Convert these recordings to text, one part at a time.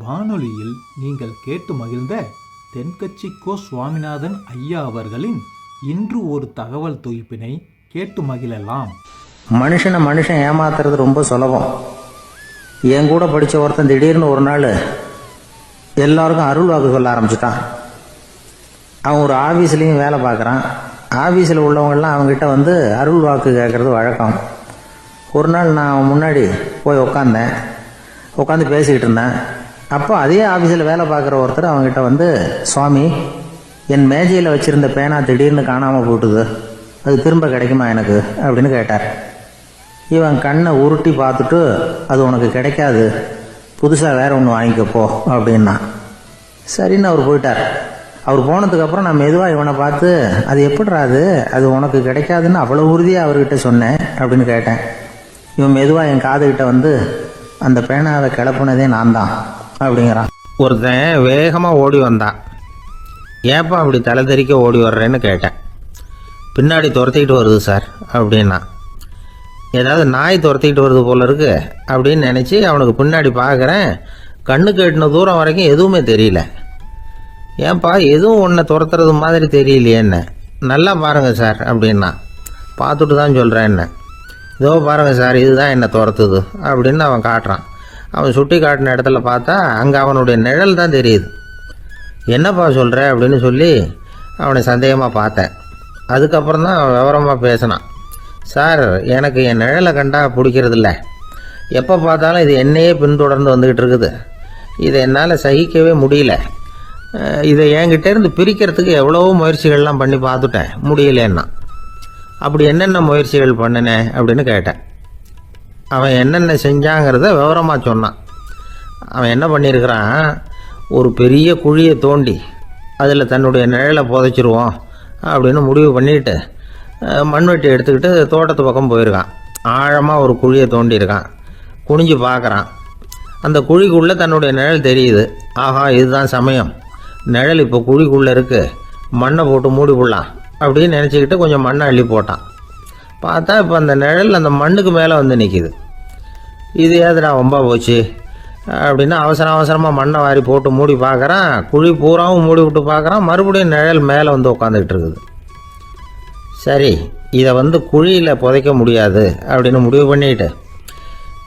வானொலியில் நீங்கள் கேட்டு மகிழ்ந்த தென்கட்சி கோ சுவாமிநாதன் ஐயா அவர்களின் இன்று ஒரு தகவல் தொகுப்பினை கேட்டு மகிழலாம். மனுஷன் ஏமாத்துறது ரொம்ப சுலபம். என் கூட படித்த ஒருத்தன் திடீர்னு ஒரு நாள் எல்லாருக்கும் அருள் வாக்கு சொல்ல ஆரம்பிச்சிட்டான். அவன் ஒரு ஆஃபீஸ்லேயும் வேலை பார்க்குறான். ஆஃபீஸில் உள்ளவங்கெல்லாம் அவங்ககிட்ட வந்து அருள் வாக்கு கேட்குறது வழக்கம். ஒரு நாள் நான் அவன் முன்னாடி போய் உட்காந்து பேசிக்கிட்டு இருந்தேன். அப்போ அதே ஆஃபீஸில் வேலை பார்க்குற ஒருத்தர் அவங்ககிட்ட வந்து, சுவாமி, என் மேஜையில் வச்சுருந்த பேனா திடீர்னு காணாமல் போட்டுது, அது திரும்ப கிடைக்குமா எனக்கு அப்படின்னு கேட்டார். இவன் கண்ணை உருட்டி பார்த்துட்டு, அது உனக்கு கிடைக்காது, புதுசாக வேற ஒன்று வாங்கிக்கப்போ அப்படின்னா. சரின்னு அவர் போயிட்டார். அவர் போனதுக்கப்புறம் நான் மெதுவாக இவனை பார்த்து, அது எப்படிறாது, அது உனக்கு கிடைக்காதுன்னு அவ்வளோ உறுதியாக அவர்கிட்ட சொன்னேன் அப்படின்னு கேட்டேன். இவன் மெதுவாக என் காதுகிட்ட வந்து, அந்த பேனாவை கிளப்புனதே நான் தான் அப்படிங்கிறான். ஒருத்தன் வேகமாக ஓடி வந்தான். ஏப்பா அப்படி தலை தெறிக்க ஓடி வர்றேன்னு கேட்டேன். பின்னாடி துரத்திக்கிட்டு வருது சார் அப்படின்னா. ஏதாவது நாய் துரத்திக்கிட்டு வருது போல இருக்கு அப்படின்னு நினச்சி அவனுக்கு பின்னாடி பார்க்குறேன். கண்ணுக்கு எட்டின தூரம் வரைக்கும் எதுவுமே தெரியல. ஏன்பா எதுவும் ஒன்றை துரத்துறது மாதிரி தெரியலையேன்னு. நல்லா பாருங்கள் சார் அப்படின்னா. பார்த்துட்டு தான் சொல்கிறேன் என்ன. இதோ பாருங்கள் சார், இதுதான் என்னை துரத்துது அப்படின்னு அவன் காட்டுறான். அவன் சுட்டி காட்டின இடத்துல பார்த்தா அங்கே அவனுடைய நிழல் தான் தெரியுது. என்னப்பா சொல்கிற அப்படின்னு சொல்லி அவனை சந்தேகமாக பார்த்தேன். அதுக்கப்புறம் தான் அவன் விவரமாக பேசினான். சார், எனக்கு என் நிழலை கண்டா பிடிக்கிறதில்ல. எப்போ பார்த்தாலும் இது என்னையே பின்தொடர்ந்து வந்துக்கிட்டு இருக்குது. இதை என்னால் சகிக்கவே முடியல. இதை என்கிட்டேருந்து பிரிக்கிறதுக்கு எவ்வளவோ முயற்சிகள்லாம் பண்ணி பார்த்துட்டேன், முடியலன்னா. அப்படி என்னென்ன முயற்சிகள் பண்ணினேன் அப்படின்னு கேட்டேன். அவன் என்னென்ன செஞ்சாங்கிறத விவரமாக சொன்னான். அவன் என்ன பண்ணியிருக்கிறான், ஒரு பெரிய குழியை தோண்டி அதில் தன்னுடைய நிழலை புதைச்சிருவோம் அப்படின்னு முடிவு பண்ணிட்டு மண்வெட்டி எடுத்துக்கிட்டு தோட்டத்து பக்கம் போயிருக்கான். ஆழமாக ஒரு குழியை தோண்டியிருக்கான். குனிஞ்சு பார்க்குறான். அந்த குழிக்குள்ளே தன்னுடைய நிழல் தெரியுது. ஆஹா, இதுதான் சமயம், நிழல் இப்போ குழிக்குள்ளே இருக்குது, மண்ணை போட்டு மூடி விடலாம் அப்படின்னு நினச்சிக்கிட்டு கொஞ்சம் மண்ணை அள்ளி போட்டான். பார்த்தா இப்போ அந்த நிழல் அந்த மண்ணுக்கு மேலே வந்து நிற்கிது. இது ஏதுடா வம்பா போச்சு அப்படின்னு அவசரமாக மண்ணை வாரி போட்டு மூடி பார்க்குறான். குழி பூராவும் மூடி விட்டு பார்க்குறான். மறுபடியும் நிழல் மேலே வந்து உட்காந்துக்கிட்டு இருக்குது. சரி, இதை வந்து குழியில் புதைக்க முடியாது அப்படின்னு முடிவு பண்ணிட்டு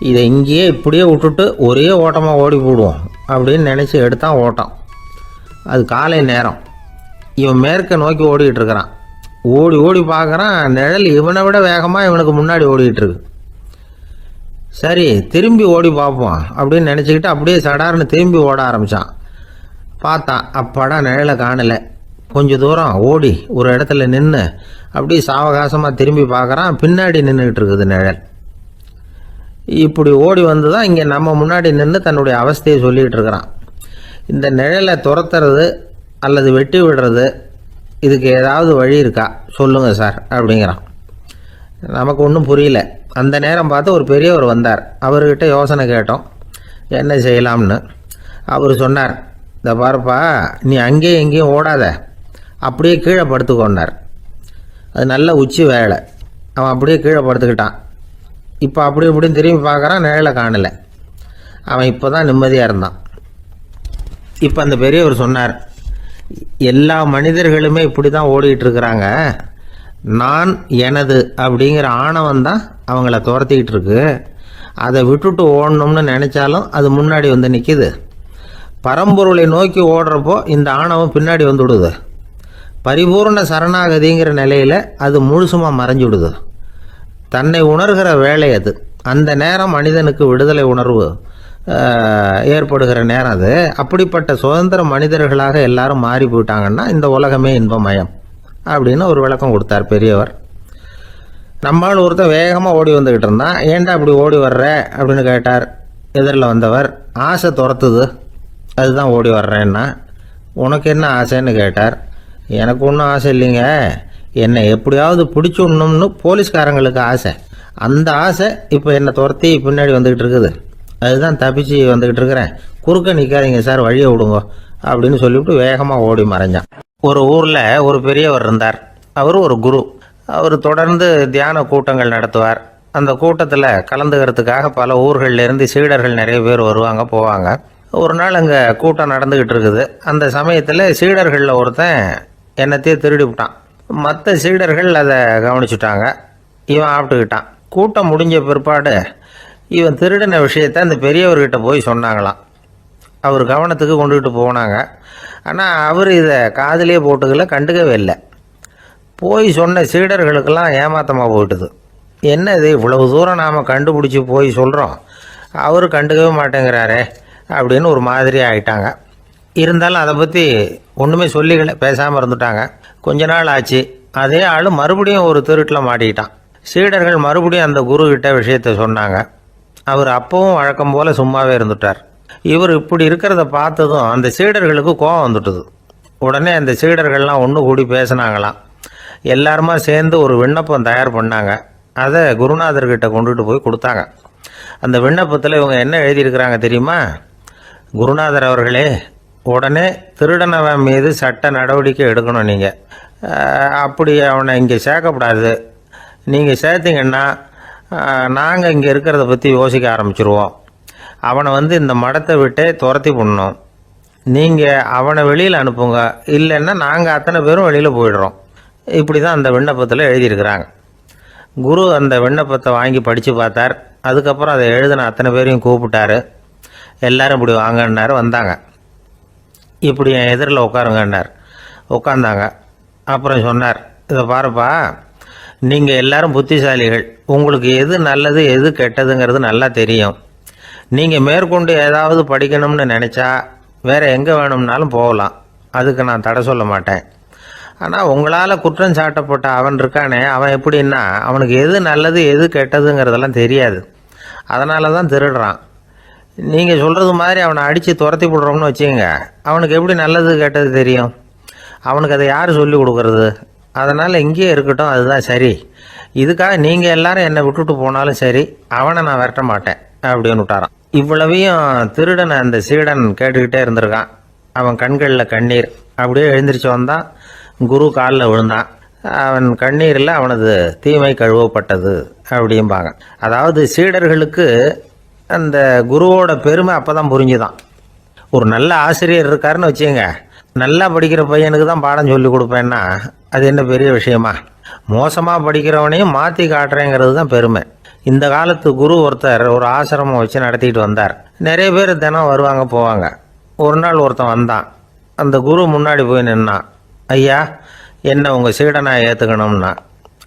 இதை இங்கேயே இப்படியே விட்டுட்டு ஒரே ஓட்டமாக ஓடி போடுவோம் அப்படின்னு நினச்சி எடுத்தான் ஓட்டம். அது காலை நேரம். இவன் மேற்க நோக்கி ஓடிக்கிட்டு இருக்கிறான். ஓடி பார்க்குறான். நிழல் இவனை விட வேகமாக இவனுக்கு முன்னாடி ஓடிக்கிட்டு இருக்கு. சரி, திரும்பி ஓடி பார்ப்போம் அப்படின்னு நினச்சிக்கிட்டு அப்படியே சடார்னு திரும்பி ஓட ஆரம்பித்தான். பார்த்தான், அப்பாடா நிழலை காணலை. கொஞ்சம் தூரம் ஓடி ஒரு இடத்துல நின்று அப்படியே சாவகாசமாக திரும்பி பார்க்குறான். பின்னாடி நின்றுக்கிட்டு இருக்குது நிழல். இப்படி ஓடி வந்து தான் இங்கே நம்ம முன்னாடி நின்று தன்னுடைய அவஸ்தையை சொல்லிகிட்டு இருக்கிறான். இந்த நிழலை துரத்துறது அல்லது வெட்டி விடுறது, இதுக்கு ஏதாவது வழி இருக்கா சொல்லுங்கள் சார் அப்படிங்கிறான். நமக்கு ஒன்றும் புரியல. அந்த நேரம் பார்த்து ஒரு பெரியவர் வந்தார். அவர்கிட்ட யோசனை கேட்டோம், என்ன செய்யலாம்னு. அவர் சொன்னார், இந்த பாருப்பா, நீ அங்கேயும் எங்கேயும் ஓடாத, அப்படியே கீழே படுத்துக்கொண்டார். அது நல்ல உச்சி வேலை. அவன் அப்படியே கீழே படுத்துக்கிட்டான். இப்போ அப்படி இப்படின்னு திரும்பி பார்க்குறான், நிழலை காணலை. அவன் இப்போ தான் நிம்மதியாக இருந்தான். இப்போ அந்த பெரியவர் சொன்னார், எல்லா மனிதர்களுமே இப்படி தான் ஓடிக்கிட்டு இருக்கிறாங்க. நான் எனது அப்படிங்கிற ஆணவம் தான் அவங்கள துரத்திக்கிட்டு இருக்கு. அதை விட்டுட்டு ஓடணும்னு நினச்சாலும் அது முன்னாடி வந்து நிற்கிது. பரம்பொருளை நோக்கி ஓடுறப்போ இந்த ஆணவம் பின்னாடி வந்து விடுது. பரிபூர்ண சரணாகதிங்கிற நிலையில் அது முழுசுமாக மறைஞ்சு விடுது. தன்னை உணர்கிற வேலை அது. அந்த நேரம் மனிதனுக்கு விடுதலை உணர்வு ஏற்படுகிற நேரம் அது. அப்படிப்பட்ட சுதந்திர மனிதர்களாக எல்லாரும் மாறி போயிட்டாங்கன்னா இந்த உலகமே இன்பமயம் அப்படின்னு ஒரு விளக்கம் கொடுத்தார் பெரியவர். நம்மால் ஒருத்தர் வேகமாக ஓடி வந்துக்கிட்டு இருந்தான். ஏன்டா அப்படி ஓடி வர்ற அப்படின்னு கேட்டார் எதிரில் வந்தவர். ஆசை துரத்துது, அதுதான் ஓடி வர்றேன்னா. உனக்கு என்ன ஆசைன்னு கேட்டார். எனக்கு ஒன்றும் ஆசை இல்லைங்க, என்னை எப்படியாவது பிடிச்சுடணும்னு போலீஸ்காரங்களுக்கு ஆசை. அந்த ஆசை இப்போ என்னை துரத்தி பின்னாடி வந்துக்கிட்டு இருக்குது. அதுதான் தப்பிச்சு வந்துக்கிட்டு இருக்கிறேன். குறுக்க நிற்காதீங்க சார், வழியை விடுங்க அப்படின்னு சொல்லிவிட்டு வேகமாக ஓடி மறைஞ்சான். ஒரு ஊரில் ஒரு பெரியவர் இருந்தார். அவர் ஒரு குரு. அவர் தொடர்ந்து தியான கூட்டங்கள் நடத்துவார். அந்த கூட்டத்தில் கலந்துக்கிறதுக்காக பல ஊர்களில் இருந்து சீடர்கள் நிறைய பேர் வருவாங்க போவாங்க. ஒரு நாள் அங்கே கூட்டம் நடந்துக்கிட்டு இருக்குது. அந்த சமயத்தில் சீடர்களில் ஒருத்தன் என்னத்தையே திருடி விட்டான். மற்ற சீடர்கள் அதை கவனிச்சுட்டாங்க. இவன் ஆப்பிட்டுக்கிட்டான். கூட்டம் முடிஞ்ச பிற்பாடு இவன் திருடின விஷயத்தை அந்த பெரியவர்கிட்ட போய் சொன்னாங்களாம். அவர் கவனத்துக்கு கொண்டுகிட்டு போனாங்க. ஆனால் அவர் இதை காதிலே போட்டுக்கல, கண்டுக்கவே இல்லை. போய் சொன்ன சீடர்களுக்கெல்லாம் ஏமாத்தமாக போயிட்டுது. என்ன இது, இவ்வளவு தூரம் நாம் கண்டுபிடிச்சி போய் சொல்கிறோம், அவர் கண்டுக்கவே மாட்டேங்கிறாரே அப்படின்னு ஒரு மாதிரி ஆயிட்டாங்க. இருந்தாலும் அதை பற்றி ஒன்றுமே சொல்லிக்கல, பேசாமல் இருந்துட்டாங்க. கொஞ்ச நாள் ஆச்சு. அதே ஆள் மறுபடியும் ஒரு திருட்டில் மாட்டிக்கிட்டான். சீடர்கள் மறுபடியும் அந்த குரு கிட்ட விஷயத்தை சொன்னாங்க. அவர் அப்பவும் வழக்கம் போல் சும்மாவே இருந்துட்டார். இவர் இப்படி இருக்கிறத பார்த்ததும் அந்த சீடர்களுக்கு கோபம் வந்துட்டுது. உடனே அந்த சீடர்கள்லாம் ஒன்று கூடி பேசினாங்களாம். எல்லாருமா சேர்ந்து ஒரு விண்ணப்பம் தயார் பண்ணாங்க. அதை குருநாதர்கிட்ட கொண்டுட்டு போய் கொடுத்தாங்க. அந்த விண்ணப்பத்தில் இவங்க என்ன எழுதியிருக்கிறாங்க தெரியுமா? குருநாதர் அவர்களே, உடனே திருடனவன் மீது சட்ட நடவடிக்கை எடுக்கணும். நீங்கள் அப்படி அவனை இங்கே சேர்க்கக்கூடாது. நீங்கள் சேர்த்திங்கன்னா நாங்கள் இங்கே இருக்கிறத பற்றி யோசிக்க ஆரம்பிச்சிருவோம். அவனை இந்த மடத்தை விட்டே துரத்தி பண்ணணும். நீங்கள் அவனை வெளியில் அனுப்புங்க, இல்லைன்னா நாங்கள் அத்தனை பேரும் வெளியில் போயிடுறோம். இப்படி தான் அந்த விண்ணப்பத்தில் எழுதியிருக்கிறாங்க. குரு அந்த விண்ணப்பத்தை வாங்கி படித்து பார்த்தார். அதுக்கப்புறம் அதை எழுதின அத்தனை பேரையும் கூப்பிட்டாரு. எல்லாரும் இப்படி வாங்கன்னாரு. வந்தாங்க. இப்படி என் எதிரில் உட்காருங்கன்னார். உட்காந்தாங்க. அப்புறம் சொன்னார், இதை பாருப்பா, நீங்கள் எல்லாரும் புத்திசாலிகள். உங்களுக்கு எது நல்லது எது கெட்டதுங்கிறது நல்லா தெரியும். நீங்கள் மேற்கொண்டு ஏதாவது படிக்கணும்னு நினச்சா வேறு எங்கே வேணும்னாலும் போகலாம். அதுக்கு நான் தடை சொல்ல மாட்டேன். ஆனால் உங்களால் குற்றம் சாட்டப்பட்ட அவன் இருக்கானே, அவன் எப்படின்னா அவனுக்கு எது நல்லது எது கெட்டதுங்கிறதெல்லாம் தெரியாது. அதனால தான் திருடுறான். நீங்கள் சொல்கிறது மாதிரி அவனை அடித்து துரத்தி விடுறோம்னு வச்சுங்க, அவனுக்கு எப்படி நல்லது கெட்டது தெரியும்? அவனுக்கு அதை யார் சொல்லி கொடுக்கறது? அதனால் இங்கேயே இருக்கட்டும், அதுதான் சரி. இதுக்காக நீங்கள் எல்லாரும் என்னை விட்டுட்டு போனாலும் சரி, அவனை நான் விரட்ட மாட்டேன் அப்படின்னு விட்டாரான். இவ்வளவையும் திருடனை அந்த சீடன் கேட்டுக்கிட்டே இருந்திருக்கான். அவன் கண்களில் கண்ணீர். அப்படியே எழுந்திரிச்சு வந்தான். குரு காலில் விழுந்தான். அவன் கண்ணீரில் அவனது தீமை கழுவப்பட்டது அப்படிம்பாங்க. அதாவது சீடர்களுக்கு அந்த குருவோட பெருமை அப்போ தான் புரிஞ்சுதான். ஒரு நல்ல ஆசிரியர் இருக்காருன்னு வச்சுங்க, நல்லா படிக்கிற பையனுக்கு தான் பாடம் சொல்லி கொடுப்பேன்னா அது என்ன பெரிய விஷயமா? மோசமாக படிக்கிறவனையும் மாற்றி காட்டுறேங்கிறது தான் பெருமை. இந்த காலத்து குரு ஒருத்தர் ஒரு ஆசிரமம் வச்சு நடத்திட்டு வந்தார். நிறைய பேர் தினம் வருவாங்க போவாங்க. ஒரு நாள் ஒருத்தன் வந்தான். அந்த குரு முன்னாடி போய் நின்னான். ஐயா, என்ன உங்கள் சீடனாக ஏற்றுக்கணும்னா.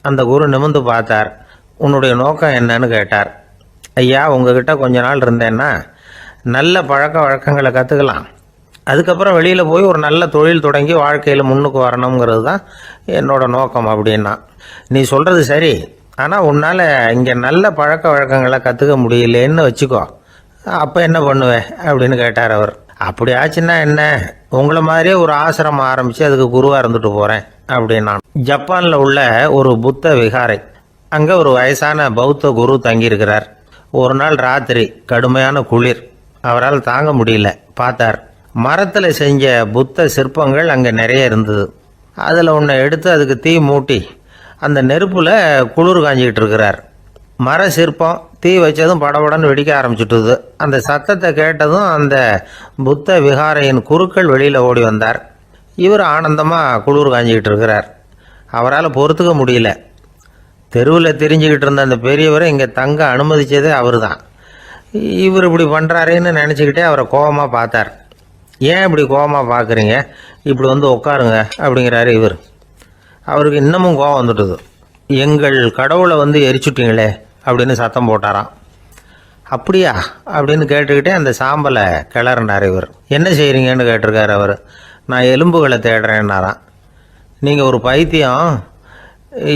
அந்த குரு நிமிர்ந்து பார்த்தார். உன்னுடைய நோக்கம் என்னன்னு கேட்டார். ஐயா, உங்ககிட்ட கொஞ்ச நாள் இருந்தேன்னா நல்ல பழக்க வழக்கங்களை கற்றுக்கலாம். அதுக்கப்புறம் வெளியில் போய் ஒரு நல்ல தொழில் தொடங்கி வாழ்க்கையில் முன்னுக்கு வரணுங்கிறது தான் என்னோட நோக்கம் அப்படின்னா. நீ சொல்கிறது சரி, ஆனால் உன்னால் இங்கே நல்ல பழக்க வழக்கங்களை கற்றுக்க முடியலேன்னு வச்சுக்கோ, அப்போ என்ன பண்ணுவேன் அப்படின்னு கேட்டார் அவர். அப்படி ஆச்சுன்னா என்ன, உங்களை மாதிரியே ஒரு ஆசிரமம் ஆரம்பித்து அதுக்கு குருவாக இருந்துட்டு போகிறேன் அப்படின்னா. ஜப்பானில் உள்ள ஒரு புத்த விகாரை, அங்கே ஒரு வயசான பௌத்த குரு தங்கியிருக்கிறார். ஒரு நாள் ராத்திரி கடுமையான குளிர். அவரால் தாங்க முடியல. பார்த்தார், மரத்தில் செஞ்ச புத்த சிற்பங்கள் அங்கே நிறைய இருந்தது. அதில் ஒன்றை எடுத்து அதுக்கு தீ மூட்டி அந்த நெருப்பில் குளிர் காஞ்சிக்கிட்டு இருக்கிறார். மர சிற்பம் தீ வச்சதும் படபடன்னு வெடிக்க ஆரம்பிச்சுட்டுது. அந்த சத்தத்தை கேட்டதும் அந்த புத்த விகாரையின் குருக்கள் வெளியில் ஓடி வந்தார். இவர் ஆனந்தமாக குளிர் காஞ்சிக்கிட்டு இருக்கிறார். அவரால் பொறுத்துக்க முடியல. தெருவில் தெரிஞ்சுக்கிட்டு இருந்த அந்த பெரியவரை இங்கே தங்க அனுமதித்ததே அவர் தான். இவர் இப்படி பண்ணுறாருன்னு நினச்சிக்கிட்டே அவரை கோபமாக பார்த்தார். ஏன் இப்படி கோபமாக பார்க்குறீங்க, இப்படி உட்காருங்க அப்படிங்கிறாரு இவர். அவருக்கு இன்னமும் கோபம் வந்துட்டுது. எங்கள் கடவுளை எரிச்சுட்டீங்களே அப்படின்னு சத்தம் போட்டாராம். அப்படியா அப்படின்னு கேட்டுக்கிட்டே அந்த சாம்பலை கிளறினார் இவர். என்ன செய்கிறீங்கன்னு கேட்டிருக்காரு அவர். நான் எலும்புகளை தேடுறேன்னாராம். நீங்கள் ஒரு பைத்தியம்,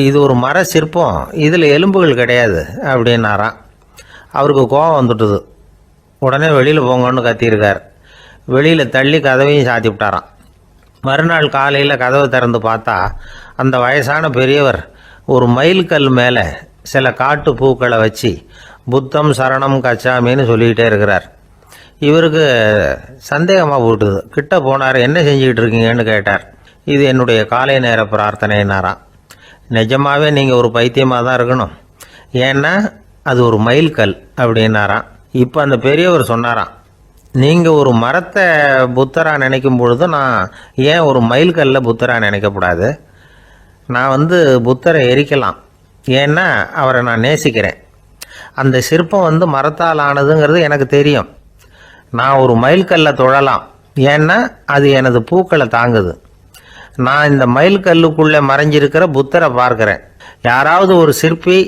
இது ஒரு மர சிற்பம், இதில் எலும்புகள் கிடையாது அப்படின்னாராம். அவருக்கு கோபம் வந்துட்டுது. உடனே வெளியில் போங்கன்னு கத்தியிருக்கார். வெளியில் தள்ளி கதவையும் சாத்தி விட்டாராம். மறுநாள் காலையில் கதவை திறந்து பார்த்தா அந்த வயசான பெரியவர் ஒரு மைல்கல் மேலே சில காட்டு பூக்களை வச்சு புத்தம் சரணம் கச்சாமின்னு சொல்லிக்கிட்டே இருக்கிறார். இவருக்கு சந்தேகமாக போட்டுது. கிட்ட போனார். என்ன செஞ்சுக்கிட்டு இருக்கீங்கன்னு கேட்டார். இது என்னுடைய காலை நேர பிரார்த்தனைனாராம். நிஜமாகவே நீங்கள் ஒரு பைத்தியமாக தான் இருக்கணும், ஏன்னா அது ஒரு மைல்கல் அப்படின்னாராம். இப்போ அந்த பெரியவர் சொன்னாராம், நீங்கள் ஒரு மரத்தை புத்தராக நினைக்கும் பொழுது நான் ஏன் ஒரு மைல்கல்ல புத்தராக நினைக்கக்கூடாது? நான் புத்தரை எரிக்கலாம், ஏன்னா அவரை நான் நேசிக்கிறேன். அந்த சிற்பம் மரத்தால் ஆனதுங்கிறது எனக்கு தெரியும். நான் ஒரு மைல்கல்லை தொழலாம், ஏன்னா அது எனது பூக்களை தாங்குது. நான் இந்த மைல்கல்லுக்குள்ளே மறைஞ்சிருக்கிற புத்தரை பார்க்குறேன். யாராவது ஒரு சிற்பி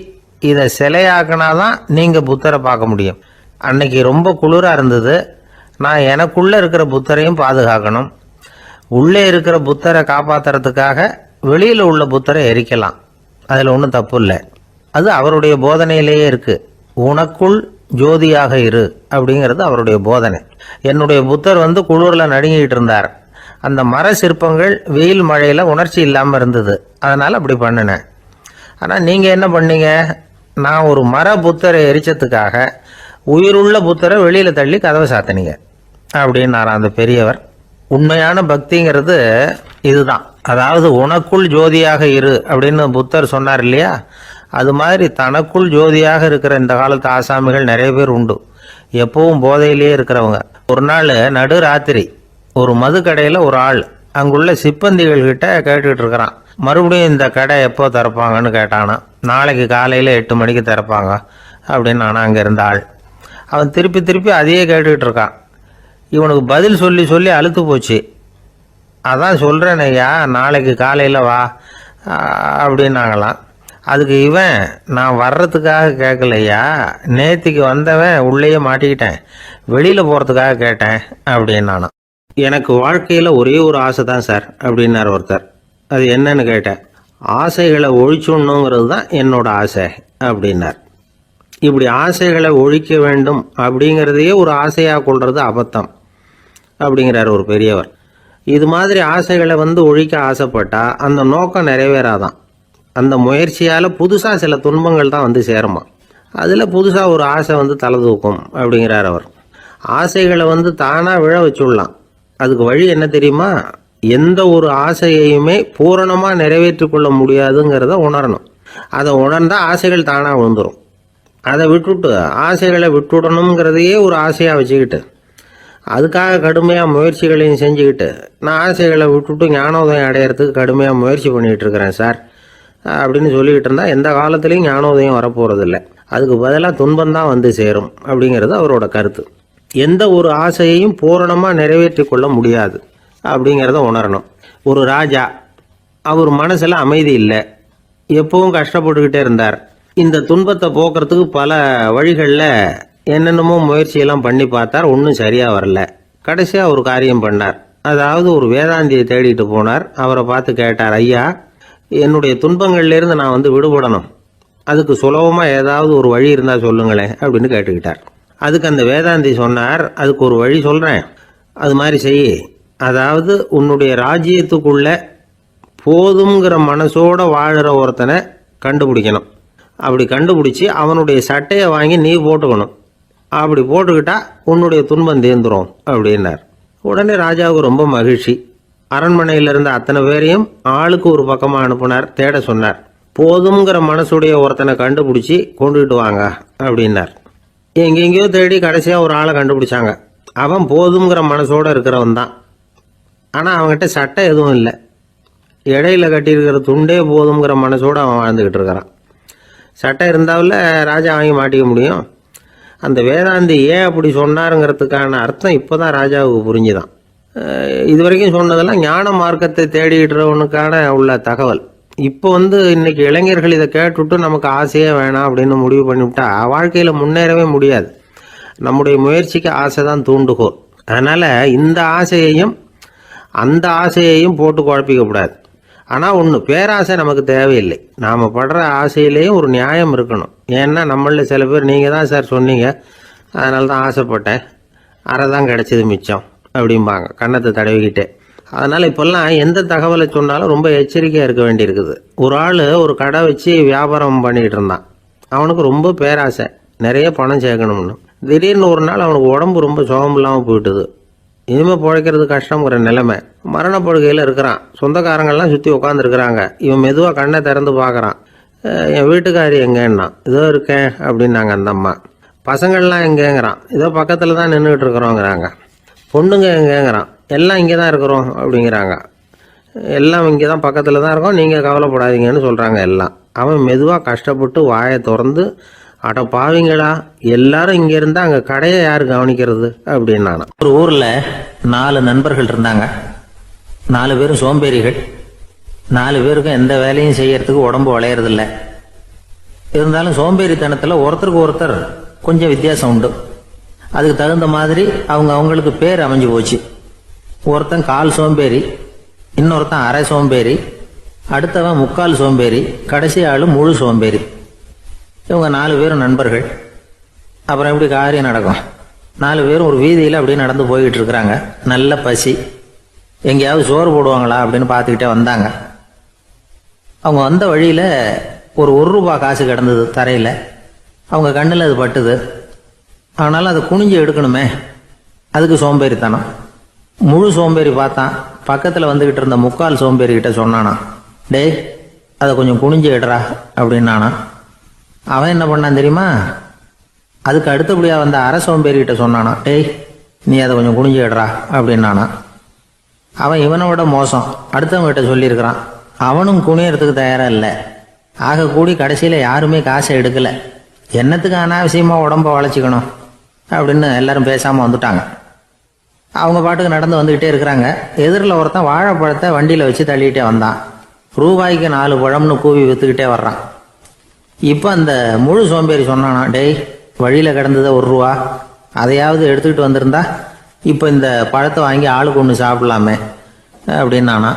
இதை சிலையாக்கினாதான் நீங்கள் புத்தரை பார்க்க முடியும். அன்னைக்கு ரொம்ப குளிராக இருந்தது. நான் எனக்குள்ளே இருக்கிற புத்தரையும் பாதுகாக்கணும். உள்ளே இருக்கிற புத்தரை காப்பாற்றுறதுக்காக வெளியில் உள்ள புத்தரை எரிக்கலாம், அதில் ஒன்றும் தப்பு இல்லை. அது அவருடைய போதனையிலேயே இருக்குது. உனக்குள் ஜோதியாக இரு அப்படிங்கிறது அவருடைய போதனை. என்னுடைய புத்தர் குளிரில் நடுங்கிட்டு இருந்தார். அந்த மர சிற்பங்கள் வெயில் மழையில் உணர்ச்சி இல்லாமல் இருந்தது, அதனால் அப்படி பண்ணினேன். ஆனால் நீங்கள் என்ன பண்ணீங்க? நான் ஒரு மர புத்தரை எரிச்சதுக்காக உயிருள்ள புத்தரை வெளியில் தள்ளி கதவை சாத்தினீங்க அப்படின்னாராம் அந்த பெரியவர். உண்மையான பக்திங்கிறது இதுதான். அதாவது உனக்குள் ஜோதியாக இரு அப்படின்னு புத்தர் சொன்னார் இல்லையா, அது மாதிரி தனக்குள் ஜோதியாக இருக்கிற இந்த காலத்து ஆசாமிகள் நிறைய பேர் உண்டு. எப்பவும் போதையிலேயே இருக்கிறவங்க. ஒரு நாள் நடு ராத்திரி ஒரு மது கடையில் ஒரு ஆள் அங்குள்ள சிப்பந்திகள் கிட்ட கேட்டுக்கிட்டு இருக்கிறான். மறுபடியும் இந்த கடை எப்போ திறப்பாங்கன்னு கேட்டானா. நாளைக்கு காலையில் 8 மணிக்கு திறப்பாங்க அப்படின்னு நானா அங்கே இருந்த ஆள். அவன் திருப்பி திருப்பி அதையே கேட்டுக்கிட்டு இருக்கான். இவனுக்கு பதில் சொல்லி சொல்லி அழுத்து போச்சு. அதான் சொல்கிறேன் ஐயா, நாளைக்கு காலையில் வா அப்படின்னாங்களாம். அதுக்கு இவன், நான் வர்றதுக்காக கேட்கலையா, நேத்திக்கு வந்தவன் உள்ளேயே மாட்டிக்கிட்டேன், வெளியில் போகிறதுக்காக கேட்டேன் அப்படின்னானா. எனக்கு வாழ்க்கையில் ஒரே ஒரு ஆசை தான் சார் அப்படின்னார் ஒருத்தர். அது என்னன்னு கேட்டேன். ஆசைகளை ஒழிச்சுடணுங்கிறது தான் என்னோட ஆசை அப்படின்னார். இப்படி ஆசைகளை ஒழிக்க வேண்டும் அப்படிங்கிறதையே ஒரு ஆசையாக கொள்வது அபத்தம் அப்படிங்கிறார் ஒரு பெரியவர். இது மாதிரி ஆசைகளை ஒழிக்க ஆசைப்பட்டா அந்த நோக்கம் நிறைவேறாதான். அந்த முயற்சியால் புதுசாக சில துன்பங்கள் தான் சேருமா. அதில் புதுசாக ஒரு ஆசை தலை தூக்கும் அப்படிங்கிறார் அவர். ஆசைகளை தானாக விழ வச்சுடலாம். அதுக்கு வழி என்ன தெரியுமா? எந்த ஒரு ஆசையையுமே பூரணமாக நிறைவேற்றி கொள்ள முடியாதுங்கிறத உணரணும். அதை உணர்ந்தால் ஆசைகள் தானாக விழுந்துடும். அதை விட்டுட்டு ஆசைகளை விட்டுடணுங்கிறதையே ஒரு ஆசையாக வச்சுக்கிட்டு அதுக்காக கடுமையாக முயற்சிகளையும் செஞ்சுக்கிட்டு, நான் ஆசைகளை விட்டுட்டு ஞானோதயம் அடையிறதுக்கு கடுமையாக முயற்சி பண்ணிகிட்டு இருக்கிறேன் சார் அப்படின்னு சொல்லிக்கிட்டு இருந்தால் எந்த காலத்துலேயும் ஞானோதயம் வரப்போகிறதில்ல. அதுக்கு பதிலாக துன்பந்தான் சேரும் அப்படிங்கிறது அவரோட கருத்து. எந்த ஒரு ஆசையையும் பூரணமாக நிறைவேற்றி கொள்ள முடியாது அப்படிங்கிறத உணரணும். ஒரு ராஜா, அவர் மனசில் அமைதி இல்லை, எப்பவும் கஷ்டப்பட்டுக்கிட்டே இருந்தார். இந்த துன்பத்தை போக்குறதுக்கு பல வழிகளில் என்னென்னமோ முயற்சியெல்லாம் பண்ணி பார்த்தார், ஒன்றும் சரியாக வரல. கடைசியாக ஒரு காரியம் பண்ணார். அதாவது ஒரு வேதாந்தியை தேடிட்டு போனார். அவரை பார்த்து கேட்டார், ஐயா, என்னுடைய துன்பங்கள்லேருந்து நான் விடுபடணும், அதுக்கு சுலபமாக ஏதாவது ஒரு வழி இருந்தால் சொல்லுங்களேன் அப்படின்னு கேட்டுக்கிட்டார். அதுக்கு அந்த வேதாந்தி சொன்னார், அதுக்கு ஒரு வழி சொல்கிறேன், அது மாதிரி செய். அதாவது உன்னுடைய ராஜ்யத்துக்குள்ள போதுங்கிற மனசோட வாழுற ஒருத்தனை கண்டுபிடிக்கணும். அப்படி கண்டுபிடிச்சி அவனுடைய சட்டையை வாங்கி நீ போட்டுக்கணும். அப்படி போட்டுக்கிட்டா உன்னுடைய துன்பம் தீர்ந்துரும் அப்படின்னார். உடனே ராஜாவுக்கு ரொம்ப மகிழ்ச்சி. அரண்மனையில் இருந்த அத்தனை பேரையும் ஆளுக்கு ஒரு பக்கமாக அனுப்புனார், தேட சொன்னார். போதுங்கிற மனசுடைய ஒருத்தனை கண்டுபிடிச்சி கொண்டுகிட்டு வாங்க அப்படின்னார். எங்கெங்கேயோ தேடி கடைசியாக ஒரு ஆளை கண்டுபிடிச்சாங்க. அவன் போதுங்கிற மனசோடு இருக்கிறவன் தான். ஆனால் அவன்கிட்ட சட்டை எதுவும் இல்லை. இடையில கட்டியிருக்கிற துண்டே போதுங்கிற மனசோடு அவன் வாழ்ந்துக்கிட்டு இருக்கிறான். சட்டை இருந்தாவில் ராஜா வாங்கி மாட்டிக்க முடியும். அந்த வேதாந்தி ஏன் அப்படி சொன்னாருங்கிறதுக்கான அர்த்தம் இப்போ தான் ராஜாவுக்கு புரிஞ்சுதான். இது வரைக்கும் சொன்னதெல்லாம் ஞான மார்க்கத்தை தேடிடுறவனுக்கான உள்ள தகவல். இப்போ இன்னைக்கு இளைஞர்கள் இதை கேட்டுவிட்டு நமக்கு ஆசையே வேணாம் அப்படின்னு முடிவு பண்ணிவிட்டா வாழ்க்கையில் முன்னேறவே முடியாது. நம்முடைய முயற்சிக்கு ஆசை தான் தூண்டுகோல். அதனால் இந்த ஆசையையும் அந்த ஆசையையும் போட்டு குழப்பிக்கக்கூடாது. ஆனால் ஒன்று, பேராசை நமக்கு தேவையில்லை. நாம் படுற ஆசையிலேயும் ஒரு நியாயம் இருக்கணும். ஏன்னா நம்மளில் சில பேர், நீங்கள் தான் சார் சொன்னீங்க, அதனால தான் ஆசைப்பட்டேன், அரை தான் கிடச்சிது மிச்சம் அப்படிம்பாங்க கன்னத்தை தடவிக்கிட்டே. அதனால் இப்போல்லாம் எந்த தகவலை சொன்னாலும் ரொம்ப எச்சரிக்கையாக இருக்க வேண்டியிருக்குது. ஒரு ஆள் ஒரு கடை வச்சு வியாபாரம் பண்ணிகிட்டு இருந்தான். அவனுக்கு ரொம்ப பேராசை, நிறைய பணம் சேர்க்கணும்னு. திடீர்னு ஒரு நாள் அவனுக்கு உடம்பு ரொம்ப சுகம் இல்லாமல் போயிட்டுது. இனிமேல் பிழைக்கிறது கஷ்டங்கிற நிலைமை. மரணப்படுகையில் இருக்கிறான். சொந்தக்காரங்கள்லாம் சுற்றி உட்காந்துருக்குறாங்க. இவன் மெதுவாக கண்ணை திறந்து பார்க்குறான். என் வீட்டுக்காரி எங்கன்னா, இதோ இருக்கேன் அப்படின்னாங்க அந்த அம்மா. பசங்கள்லாம் எங்கேங்கிறான், இதோ பக்கத்தில் தான் நின்றுக்கிட்டு இருக்கிறோங்கிறாங்க. பொண்ணுங்க எங்கேங்கிறான், எல்லாம் இங்கே தான் இருக்கிறோம் அப்படிங்கிறாங்க. எல்லாம் இங்கே தான் பக்கத்தில் தான் இருக்கோம், நீங்கள் கவலைப்படாதீங்கன்னு சொல்கிறாங்க எல்லாம். அவன் மெதுவாக கஷ்டப்பட்டு வாயை திறந்து, அட பாவிங்களா, எல்லாரும் இங்கே இருந்தால் அங்கே கடையை யார் கவனிக்கிறது அப்படின்னானா. ஒரு ஊரில் 4 நண்பர்கள் இருந்தாங்க. 4 பேரும் சோம்பேறிகள். 4 பேருக்கும் எந்த வேலையும் செய்யறதுக்கு உடம்பு வளையறதில்ல. இருந்தாலும் சோம்பேறித்தனத்தில் ஒருத்தருக்கு ஒருத்தர் கொஞ்சம் வித்தியாசம் உண்டு. அதுக்கு தகுந்த மாதிரி அவங்களுக்கு பேர் அமைஞ்சு போச்சு. ஒருத்தன் கால் சோம்பேறி, இன்னொருத்தன் அரை சோம்பேறி, அடுத்தவன் முக்கால் சோம்பேறி, கடைசி ஆளு முழு சோம்பேறி. இவங்க 4 பேரும் நண்பர்கள். அப்புறம் எப்படி காரியம் நடக்கும்? 4 பேரும் ஒரு வீதியில் அப்படியே நடந்து போய்கிட்டு இருக்கிறாங்க. நல்ல பசி. எங்கேயாவது சோறு போடுவாங்களா அப்படின்னு பார்த்துக்கிட்டே வந்தாங்க. அவங்க வந்த வழியில் ஒரு ₹1 காசு கிடந்தது தரையில். அவங்க கண்ணில் அது பட்டுது. ஆனாலும் அதை குனிஞ்சு எடுக்கணுமே, அதுக்கு சோம்பேறித்தனம். முழு சோம்பேறி பார்த்தான். பக்கத்தில் வந்துக்கிட்டு இருந்த முக்கால் சோம்பேறிக்கிட்ட சொன்னானா, டேய் அதை கொஞ்சம் குனிஞ்சு எடுறா அப்படின்னானா. அவன் என்ன பண்ணான் தெரியுமா? அதுக்கு அடுத்தபடியாக வந்த அரை சோம்பேறிக்கிட்ட சொன்னானா, டேய் நீ அதை கொஞ்சம் குனிஞ்சு எடுறா அப்படின்னானா. அவன் இவனை விட மோசம், அடுத்தவங்ககிட்ட சொல்லியிருக்கிறான். அவனும் குனியறதுக்கு தயாராக இல்லை. ஆக கூடி கடைசியில் யாருமே காசை எடுக்கலை. என்னத்துக்கு அனாவசியமாக உடம்ப வளைச்சிக்கணும் அப்படின்னு எல்லாரும் பேசாமல் வந்துட்டாங்க. அவங்க பாட்டுக்கு நடந்து வந்துக்கிட்டே இருக்கிறாங்க. எதிரில் ஒருத்தன் வாழைப்பழத்தை வண்டியில் வச்சு தள்ளிக்கிட்டே வந்தான். ரூபாய்க்கு 4 பழம்னு கூவி விற்றுக்கிட்டே வர்றான். இப்போ அந்த முழு சோம்பேறி சொன்னானா, டேய் வழியில் கிடந்ததை ₹1, அதையாவது எடுத்துக்கிட்டு வந்திருந்தா இப்போ இந்த பழத்தை வாங்கி ஆளுக்கு ஒன்று சாப்பிடலாமே அப்படின்னானா.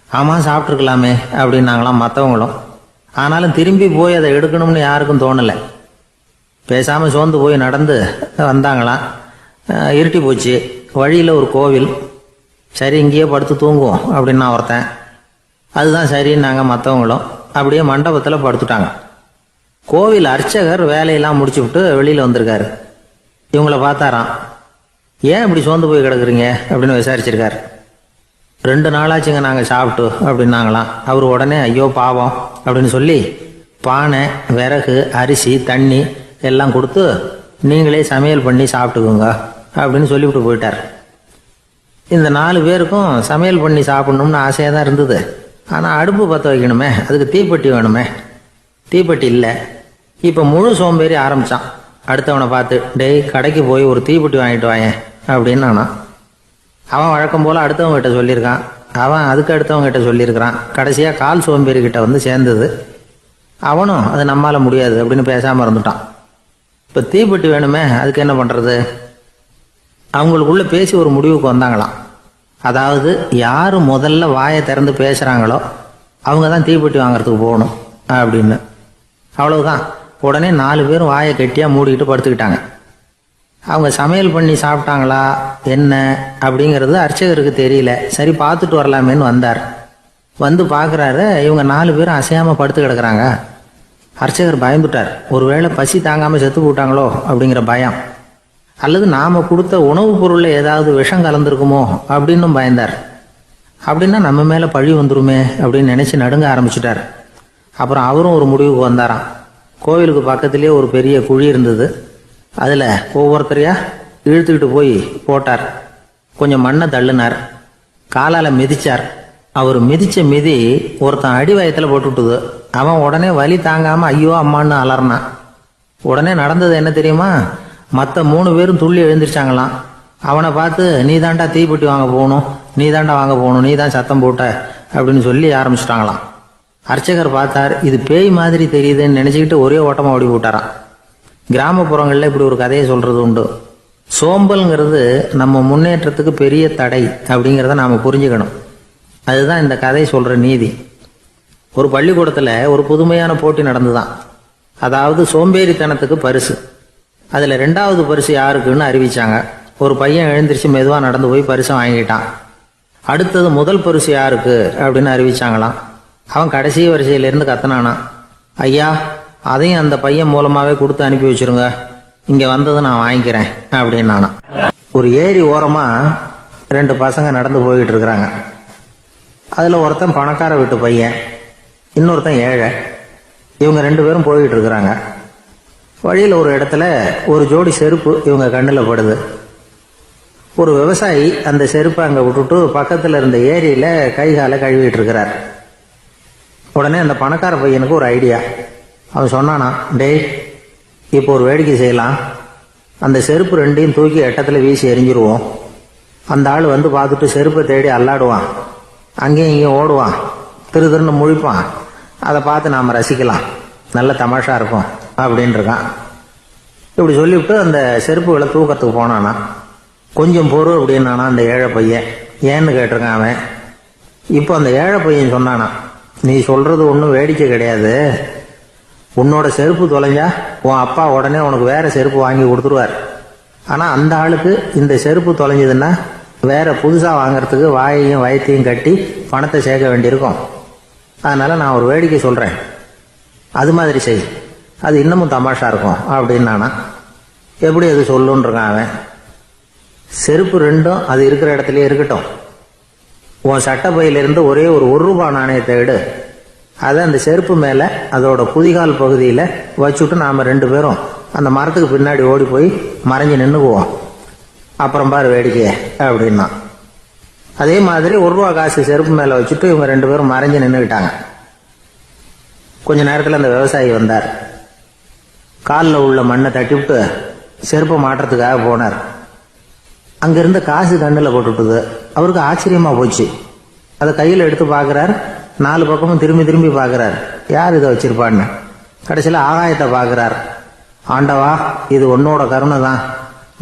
ஆமாம் சாப்பிட்ருக்கலாமே அப்படின்னாங்களாம் மற்றவங்களும். ஆனாலும் திரும்பி போய் அதை எடுக்கணும்னு யாருக்கும் தோணலை. பேசாமல் சோர்ந்து போய் நடந்து வந்தாங்களாம். இருட்டி போச்சு. வழியில் ஒரு கோவில். சரி இங்கேயே படுத்து தூங்குவோம் அப்படின்னா ஒருத்தன். அதுதான் சரின்னாங்க மற்றவங்களும். அப்படியே மண்டபத்தில் படுத்துட்டாங்க. கோவில் அர்ச்சகர் வேலையெல்லாம் முடிச்சு விட்டு வெளியில் வந்திருக்காரு. இவங்கள பார்த்தாராம். ஏன் இப்படி சோர்ந்து போய் கிடக்குறீங்க அப்படின்னு விசாரிச்சிருக்காரு. 2 நாளாச்சுங்க நாங்கள் சாப்பிட்டு அப்படின்னாங்களாம். அவர் உடனே ஐயோ பாவம் அப்படின்னு சொல்லி பானை, விறகு, அரிசி, தண்ணி எல்லாம் கொடுத்து நீங்களே சமையல் பண்ணி சாப்பிட்டுக்குங்க அப்படின்னு சொல்லிவிட்டு போயிட்டார். இந்த 4 பேருக்கும் சமையல் பண்ணி சாப்பிடணும்னு ஆசையாக தான் இருந்தது. ஆனால் அடுப்பு பற்ற வைக்கணுமே, அதுக்கு தீப்பெட்டி வேணுமே. தீப்பெட்டி இல்லை. இப்போ முழு சோம்பேறி ஆரம்பித்தான். அடுத்தவனை பார்த்து, டேய் கடைக்கு போய் ஒரு தீப்பெட்டி வாங்கிட்டு வாயேன் அப்படின்னு நானான். அவன் வழக்கம் போல் அடுத்தவங்ககிட்ட சொல்லியிருக்கான். அவன் அதுக்கு அடுத்தவங்ககிட்ட சொல்லியிருக்கிறான். கடைசியாக கால் சோம்பேறிக்கிட்ட வந்து சேர்ந்தது. அவனும் அது நம்மால் முடியாது அப்படின்னு பேசாமல் இருந்துட்டான். இப்போ தீப்பெட்டி வேணுமே, அதுக்கு என்ன பண்ணுறது? அவங்களுக்குள்ளே பேசி ஒரு முடிவுக்கு வந்தாங்களாம். அதாவது யார் முதல்ல வாயை திறந்து பேசுகிறாங்களோ அவங்க தான் தீப்பெட்டி வாங்கிறதுக்கு போகணும் அப்படின்னு. அவ்வளவுதான். உடனே 4 பேரும் வாயை கெட்டியாக மூடிக்கிட்டு படுத்துக்கிட்டாங்க. அவங்க சமையல் பண்ணி சாப்பிட்டாங்களா என்ன அப்படிங்கிறது அர்ச்சகருக்கு தெரியல. சரி பார்த்துட்டு வரலாமேன்னு வந்தார். வந்து பார்க்குறாரு, இவங்க 4 பேரும் அசையாமல் படுத்து கிடக்குறாங்க. அர்ச்சகர் பயந்துட்டார். ஒருவேளை பசி தாங்காமல் செத்து போட்டாங்களோ அப்படிங்கிற பயம், அல்லது நாம் கொடுத்த உணவுப் பொருளில் ஏதாவது விஷம் கலந்துருக்குமோ அப்படின்னும் பயந்தார். அப்படின்னா நம்ம மேலே பழி வந்துருமே அப்படின்னு நினச்சி நடுங்க ஆரம்பிச்சுட்டார். அப்புறம் அவரும் ஒரு முடிவுக்கு வந்தாராம். கோவிலுக்கு பக்கத்துலேயே ஒரு பெரிய குழி இருந்தது. அதில் ஒவ்வொருத்தரையா இழுத்துக்கிட்டு போய் போட்டார். கொஞ்சம் மண்ணை தள்ளினார். காலால் மிதிச்சார். அவர் மிதித்த மிதி ஒருத்தன் அடி வயத்தில் போட்டுவிட்டுது. அவன் உடனே வலி தாங்காமல் ஐயோ அம்மான்னு அலறினான். உடனே நடந்தது என்ன தெரியுமா? மற்ற 3 பேரும் துள்ளி எழுந்திரிச்சாங்களாம். அவனை பார்த்து நீ தாண்டா தீப்பெட்டி வாங்க போகணும், நீ தாண்டா வாங்க போகணும், நீ தான் சத்தம் போட்ட அப்படின்னு சொல்லி ஆரம்பிச்சிட்டாங்களாம். அர்ச்சகர் பார்த்தார். இது பேய் மாதிரி தெரியுதுன்னு நினச்சிக்கிட்டு ஒரே ஓட்டமாக ஓடி போட்டாராம். கிராமப்புறங்களில் இப்படி ஒரு கதையை சொல்கிறது உண்டு. சோம்பல்ங்கிறது நம்ம முன்னேற்றத்துக்கு பெரிய தடை அப்படிங்கிறத நாம் புரிஞ்சுக்கணும். அதுதான் இந்த கதை சொல்கிற நீதி. ஒரு பள்ளிக்கூடத்தில் ஒரு புதுமையான போட்டி நடந்துதான். அதாவது சோம்பேறித்தனத்துக்கு பரிசு. அதில் 2வது பரிசு யாருக்குன்னு அறிவிச்சாங்க. ஒரு பையன் எழுந்திரிச்சு மெதுவாக நடந்து போய் பரிசை வாங்கிட்டான். அடுத்தது முதல் பரிசு யாருக்கு அப்படின்னு அறிவிச்சாங்களாம். அவன் கடைசி வரிசையிலேருந்து கத்தனானா, ஐயா அதையும் அந்த பையன் மூலமாகவே கொடுத்து அனுப்பி வச்சிருங்க, இங்கே வந்ததை நான் வாங்கிக்கிறேன் அப்படின்னு நானா. ஒரு ஏரி ஓரமாக 2 பசங்க நடந்து போய்கிட்டு இருக்கிறாங்க. அதில் ஒருத்தன் பணக்கார வீட்டு பையன், இன்னொருத்தன் ஏழை. இவங்க 2 பேரும் போய்கிட்டு இருக்கிறாங்க. வழியில் ஒரு இடத்துல ஒரு ஜோடி செருப்பு இவங்க கண்ணில் படுது. ஒரு விவசாயி அந்த செருப்பை அங்கே விட்டுட்டு பக்கத்தில் இருந்த ஏரியில் கை காலை கழுவிட்டு இருக்கிறார். உடனே அந்த பணக்கார பையனுக்கு ஒரு ஐடியா. அவன் சொன்னானா, டேய், இப்போ ஒரு வேடிக்கை செய்யலாம். அந்த செருப்பு ரெண்டையும் தூக்கி எட்டத்தில் வீசி எரிஞ்சிருவோம். அந்த ஆள் வந்து பார்த்துட்டு செருப்பை தேடி அல்லாடுவான், அங்கேயும் இங்கேயும் ஓடுவான், திருன்னு முழிப்பான். அதை பார்த்து நாம் ரசிக்கலாம், நல்ல தமாஷா இருக்கும் அப்படின்னு இருக்கான். இப்படி சொல்லிவிட்டு அந்த செருப்புகளை தூக்கத்துக்கு போனானா. கொஞ்சம் பொறு அப்படின்னானா அந்த ஏழை பையன். ஏன்னு கேட்டிருக்கான் அவன். இப்போ அந்த ஏழை பையன் சொன்னானா, நீ சொல்றது ஒன்றும் வேடிக்கை கிடையாது. உன்னோட செருப்பு தொலைஞ்சா உன் அப்பா உடனே உனக்கு வேற செருப்பு வாங்கி கொடுத்துருவார். ஆனால் அந்த ஆளுக்கு இந்த செருப்பு தொலைஞ்சதுன்னா வேற புதுசாக வாங்கறதுக்கு வாயையும் வயத்தையும் கட்டி பணத்தை சேர்க்க வேண்டியிருக்கும். அதனால நான் ஒரு வேடிக்கை சொல்கிறேன், அது மாதிரி செய், அது இன்னமும் தமாஷா இருக்கும் அப்படின்னானா. எப்படி அது சொல்லுன்னு இருக்கான் அவன். செருப்பு ரெண்டும் அது இருக்கிற இடத்துலயே இருக்கட்டும். உன் சட்டை பையிலிருந்து ஒரே ஒரு ரூபாய் நாணயத்தை எடு. அதை அந்த செருப்பு மேலே அதோட குதிகால் பகுதியில் வச்சுட்டு நாம் ரெண்டு பேரும் அந்த மரத்துக்கு பின்னாடி ஓடி போய் மறைஞ்சு நின்றுக்குவோம். அப்புறம் பாரு வேடிக்கையே அப்படின்னா. அதே மாதிரி ரூபா காசு செருப்பு மேலே வச்சுட்டு இவங்க ரெண்டு பேரும் மறைஞ்சு நின்றுக்கிட்டாங்க. கொஞ்ச நேரத்தில் அந்த விவசாயி வந்தார். காலில் உள்ள மண்ணை தட்டிவிட்டு செருப்பை மாட்டுறதுக்காக போனார். அங்கிருந்த காசு கண்ணில் போட்டுட்டுது. அவருக்கு ஆச்சரியமா போச்சு. அதை கையில் எடுத்து பார்க்குறார். 4 பக்கமும் திரும்பி திரும்பி பார்க்குறார், யார் இதை வச்சிருப்பான்னு. கடைசியில் ஆகாயத்தை பார்க்குறார். ஆண்டவா, இது உன்னோட கருணை தான்.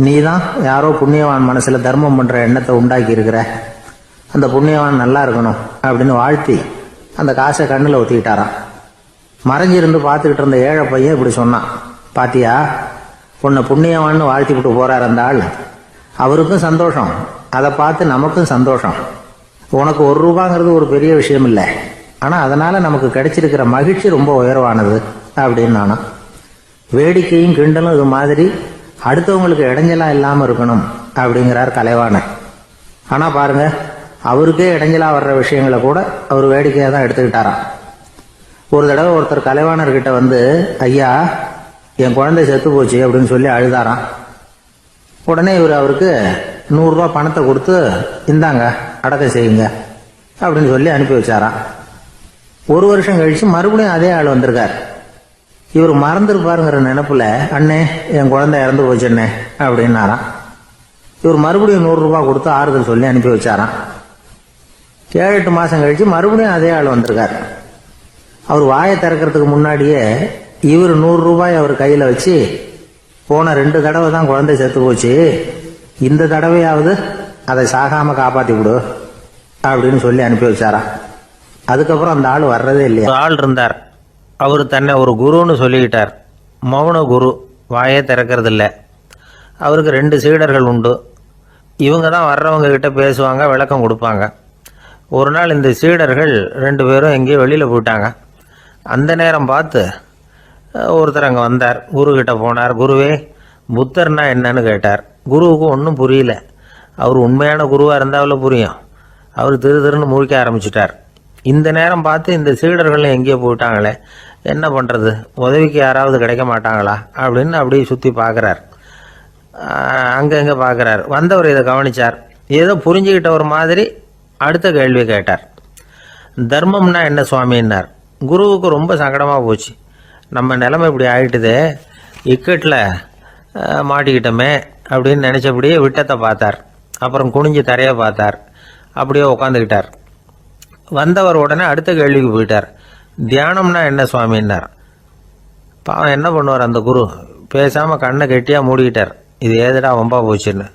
நீ தான் யாரோ புண்ணியவான் மனசில் தர்மம் பண்ணுற எண்ணத்தை உண்டாக்கி இருக்கிற. அந்த புண்ணியவான் நல்லா இருக்கணும் அப்படின்னு வாழ்த்தி அந்த காசை கண்ணில் ஒத்திக்கிட்டாராம். மறைஞ்சிருந்து பார்த்துக்கிட்டு இருந்த ஏழை பையன் இப்படி சொன்னான், பாத்தியா, உன்னை புண்ணியவான்னு வாழ்த்திக்கிட்டு போறார் அந்த ஆள். அவருக்கும் சந்தோஷம், அதை பார்த்து நமக்கும் சந்தோஷம். உனக்கு ரூபாங்கிறது ஒரு பெரிய விஷயம் இல்லை, ஆனால் அதனால் நமக்கு கிடைச்சிருக்கிற மகிழ்ச்சி ரொம்ப உயர்வானது அப்படின்னு நானும். வேடிக்கையும் கிண்டலும் இது மாதிரி அடுத்தவங்களுக்கு இடைஞ்சலாக இல்லாமல் இருக்கணும் அப்படிங்கிறார் கலைவாணர். ஆனால் பாருங்க, அவருக்கே இடைஞ்சலாக வர்ற விஷயங்களை கூட அவர் வேடிக்கையாக தான் எடுத்துக்கிட்டாராம். ஒரு தடவை ஒருத்தர் கலைவாணர்கிட்ட வந்து, ஐயா, என் குழந்தை செத்து போச்சு அப்படின்னு சொல்லி அழுதாராம். உடனே இவர் அவருக்கு 100 ரூபா பணத்தை கொடுத்து, இந்தாங்க அடக்கம் செய்யுங்க அப்படின்னு சொல்லி அனுப்பி வச்சாராம். 1 வருஷம் கழிச்சு மறுபடியும் அதே ஆள் வந்திருக்கார். இவர் மறந்துருப்பாருங்கிற நினைப்புல, அண்ணே, என் குழந்தை இறந்து போச்சுண்ணே அப்படின்னாராம். இவர் மறுபடியும் 100 ரூபா கொடுத்து ஆறுதல் சொல்லி அனுப்பி வச்சாராம். 7-8 மாசம் கழிச்சு மறுபடியும் அதே ஆள் வந்திருக்கார். அவர் வாயை திறக்கிறதுக்கு முன்னாடியே இவர் 100 ரூபாய் அவர் கையில வச்சு, போன 2 தடவை தான் குழந்தை செத்து போச்சு, இந்த தடவையாவது அதை சாகாம காப்பாத்தி விடு அப்படின்னு சொல்லி அனுப்பி வச்சாராம். அதுக்கப்புறம் அந்த ஆள் வர்றதே இல்லையா. ஆள் இருந்தார், அவர் தன்னை ஒரு குருன்னு சொல்லிக்கிட்டார். மௌன குரு, வாயே திறக்கிறது இல்லை. அவருக்கு 2 சீடர்கள் உண்டு. இவங்க தான் வர்றவங்க கிட்ட பேசுவாங்க, விளக்கம் கொடுப்பாங்க. ஒரு நாள் இந்த சீடர்கள் 2 பேரும் எங்கேயோ வெளியில் போயிட்டாங்க. அந்த நேரம் பார்த்து ஒருத்தர் அங்கே வந்தார். குரு கிட்ட போனார். குருவே, புத்தர்னா என்னன்னு கேட்டார். குருவுக்கு ஒன்றும் புரியல. அவர் உண்மையான குருவாக இருந்தாவில் புரியும். அவர் திருன்னு முழிக்க ஆரம்பிச்சிட்டார். இந்த நேரம் பார்த்து இந்த சீடர்கள் எங்கேயோ போயிட்டாங்களே, என்ன பண்ணுறது, உதவிக்கு யாராவது கிடைக்க மாட்டாங்களா அப்படின்னு அப்படியே சுற்றி பார்க்குறார். அங்கங்கே பார்க்குறார். வந்தவர் இதை கவனிச்சார். ஏதோ புரிஞ்சுக்கிட்ட ஒரு மாதிரி அடுத்த கேள்வி கேட்டார். தர்மம்னா என்ன சுவாமின்னார். குருவுக்கு ரொம்ப சங்கடமாக போச்சு. நம்ம நிலைமை இப்படி ஆயிட்டுதே, இக்கட்டில் மாட்டிக்கிட்டோமே அப்படின்னு நினச்சபடியே விட்டத்தை பார்த்தார். அப்புறம் குனிஞ்சு தரையை பார்த்தார். அப்படியே உட்காந்துக்கிட்டார். வந்தவர் உடனே அடுத்த கேள்விக்கு போயிட்டார். தியானம்னா என்ன சுவாமின்னார். பாவம் என்ன பண்ணுவார் அந்த குரு, பேசாமல் கண்ணை கெட்டியாக மூடிக்கிட்டார். இது ஏதுடா வம்பா போச்சுன்னு.